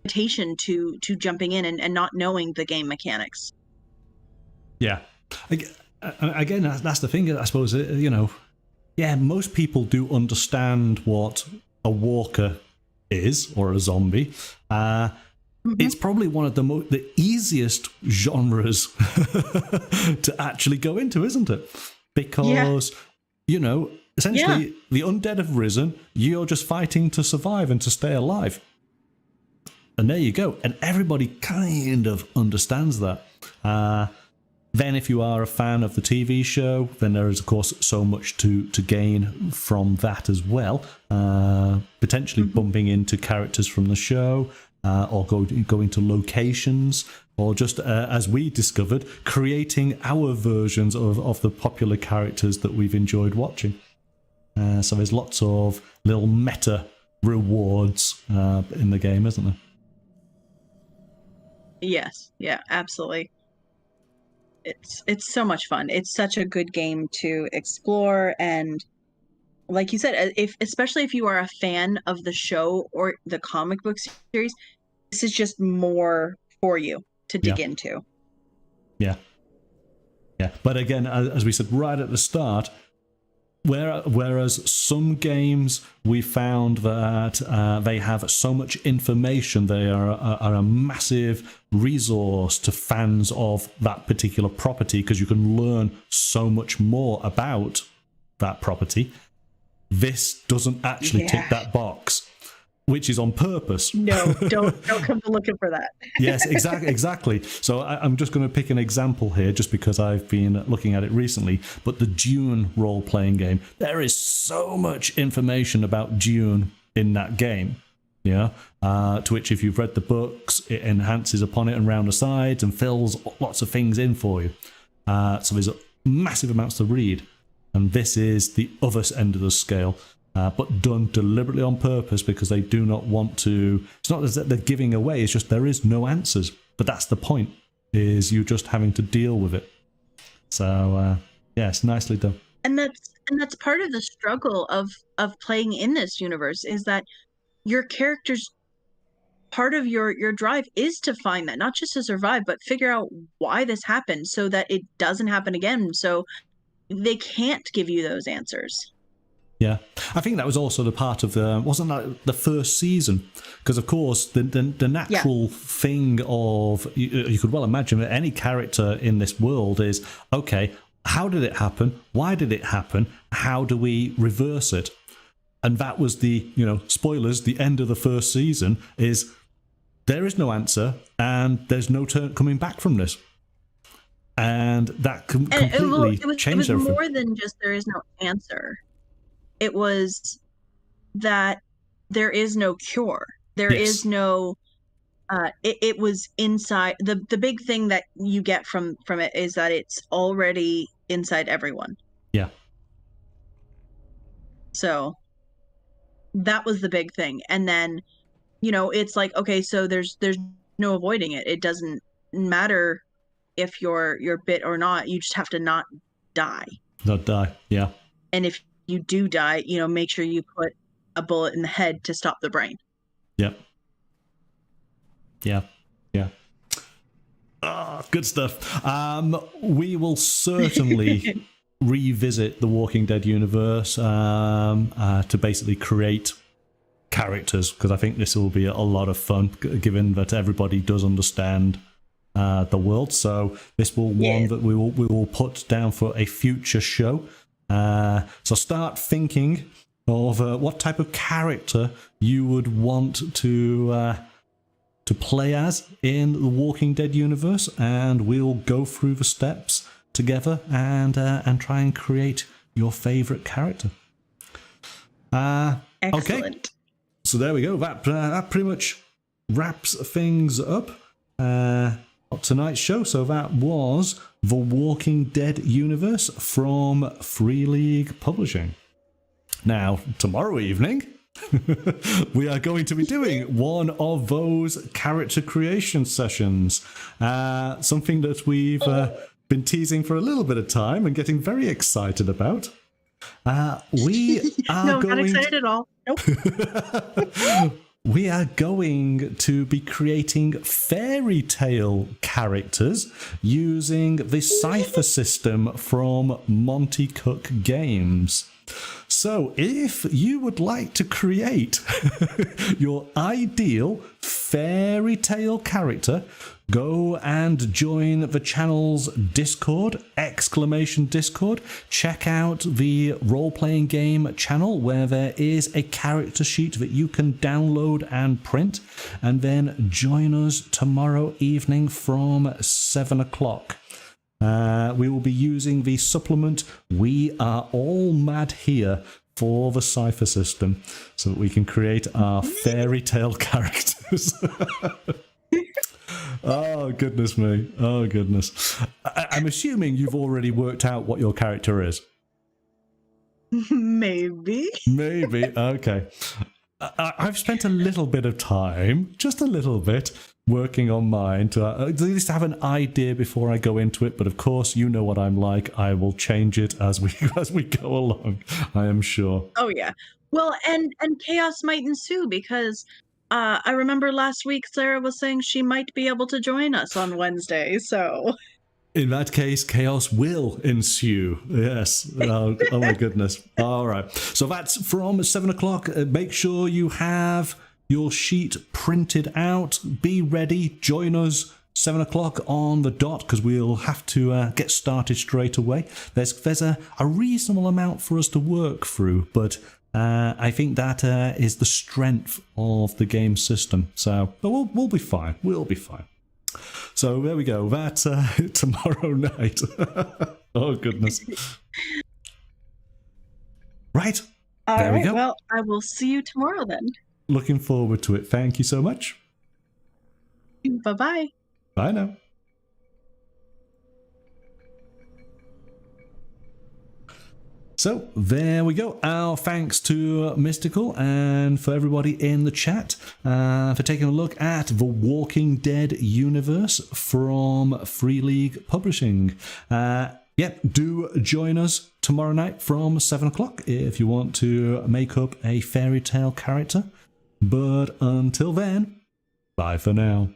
limitation to jumping in and not knowing the game mechanics. Yeah. Again, that's the thing, I suppose, most people do understand what a walker is, or a zombie. It's probably one of the easiest genres to actually go into, isn't it? Because, essentially, the undead have risen, you're just fighting to survive and to stay alive. And there you go. And everybody kind of understands that. Then if you are a fan of the TV show, then there is, of course, so much to gain from that as well. Potentially bumping into characters from the show, or going to locations, or just, as we discovered, creating our versions of the popular characters that we've enjoyed watching. So there's lots of little meta rewards in the game, isn't there? Yes, yeah, absolutely. It's so much fun. It's such a good game to explore, and like you said, especially if you are a fan of the show or the comic book series, this is just more for you to dig into. Yeah. But again, as we said right at the start, Whereas some games, we found that they have so much information, they are a massive resource to fans of that particular property because you can learn so much more about that property. This doesn't actually tick that box, which is on purpose. No, don't come looking for that. Yes, exactly. So I'm just going to pick an example here just because I've been looking at it recently. But the Dune role-playing game, there is so much information about Dune in that game. Yeah, to which if you've read the books, it enhances upon it and round the sides and fills lots of things in for you. So there's massive amounts to read. And this is the other end of the scale. But done deliberately on purpose because they do not want to. It's not that they're giving away, it's just there is no answers. But that's the point, is you just having to deal with it. So yeah, it's nicely done. And that's part of the struggle of playing in this universe, is that your characters, part of your drive is to find that, not just to survive, but figure out why this happened so that it doesn't happen again. So they can't give you those answers. Yeah, I think that was also the part of wasn't that the first season? Because of course the natural thing of you could well imagine that any character in this world is, okay, how did it happen? Why did it happen? How do we reverse it? And that was the, spoilers, the end of the first season is there is no answer and there's no turn coming back from this. And that completely changed everything. It was more than just there is no answer. It was that there is no cure. There is no. It was inside. The big thing that you get from it is that it's already inside everyone. Yeah. So that was the big thing, and then, it's like, okay, so there's no avoiding it. It doesn't matter if you're bit or not. You just have to not die. Not die. Yeah. And if you do die, make sure you put a bullet in the head to stop the brain. Yep. Yeah. Good stuff. We will certainly revisit the Walking Dead universe to basically create characters, because I think this will be a lot of fun, given that everybody does understand the world. So this will one that we will put down for a future show. So start thinking of what type of character you would want to play as in the Walking Dead universe, and we'll go through the steps together and try and create your favorite character. Excellent. Okay, so there we go. That pretty much wraps things up. Tonight's show. So that was The Walking Dead Universe from Free League Publishing. Now, tomorrow evening, we are going to be doing one of those character creation sessions. Something that we've been teasing for a little bit of time and getting very excited about. We are not excited at all. Nope. We are going to be creating fairy tale characters using the cipher system from Monty Cook Games. So if you would like to create your ideal fairy tale character, go and join the channel's Discord, !Discord. Check out the role-playing game channel where there is a character sheet that you can download and print, and then join us tomorrow evening from 7 o'clock. We will be using the supplement We Are All Mad Here for the cipher system so that we can create our fairy tale characters. Oh, goodness me. Oh, goodness. I'm assuming you've already worked out what your character is. Maybe. Maybe. Okay. I've spent a little bit of time, just a little bit, working on mine to at least have an idea before I go into it. But of course, you know what I'm like. I will change it as we go along, I am sure. Oh, yeah. Well, and chaos might ensue because I remember last week Sarah was saying she might be able to join us on Wednesday, so... In that case, chaos will ensue. Yes. Oh my goodness. All right. So that's from 7 o'clock. Make sure you have your sheet printed out. Be ready. Join us 7 o'clock on the dot, because we'll have to get started straight away. There's a reasonable amount for us to work through, but I think that is the strength of the game system. So we'll be fine. We'll be fine. So there we go. That's tomorrow night. Oh, goodness. Right. There we go. Well, I will see you tomorrow then. Looking forward to it. Thank you so much. Bye-bye. Bye now. So there we go. Our thanks to Mystical and for everybody in the chat for taking a look at the Walking Dead universe from Free League Publishing. Do join us tomorrow night from 7 o'clock if you want to make up a fairy tale character. But until then, bye for now.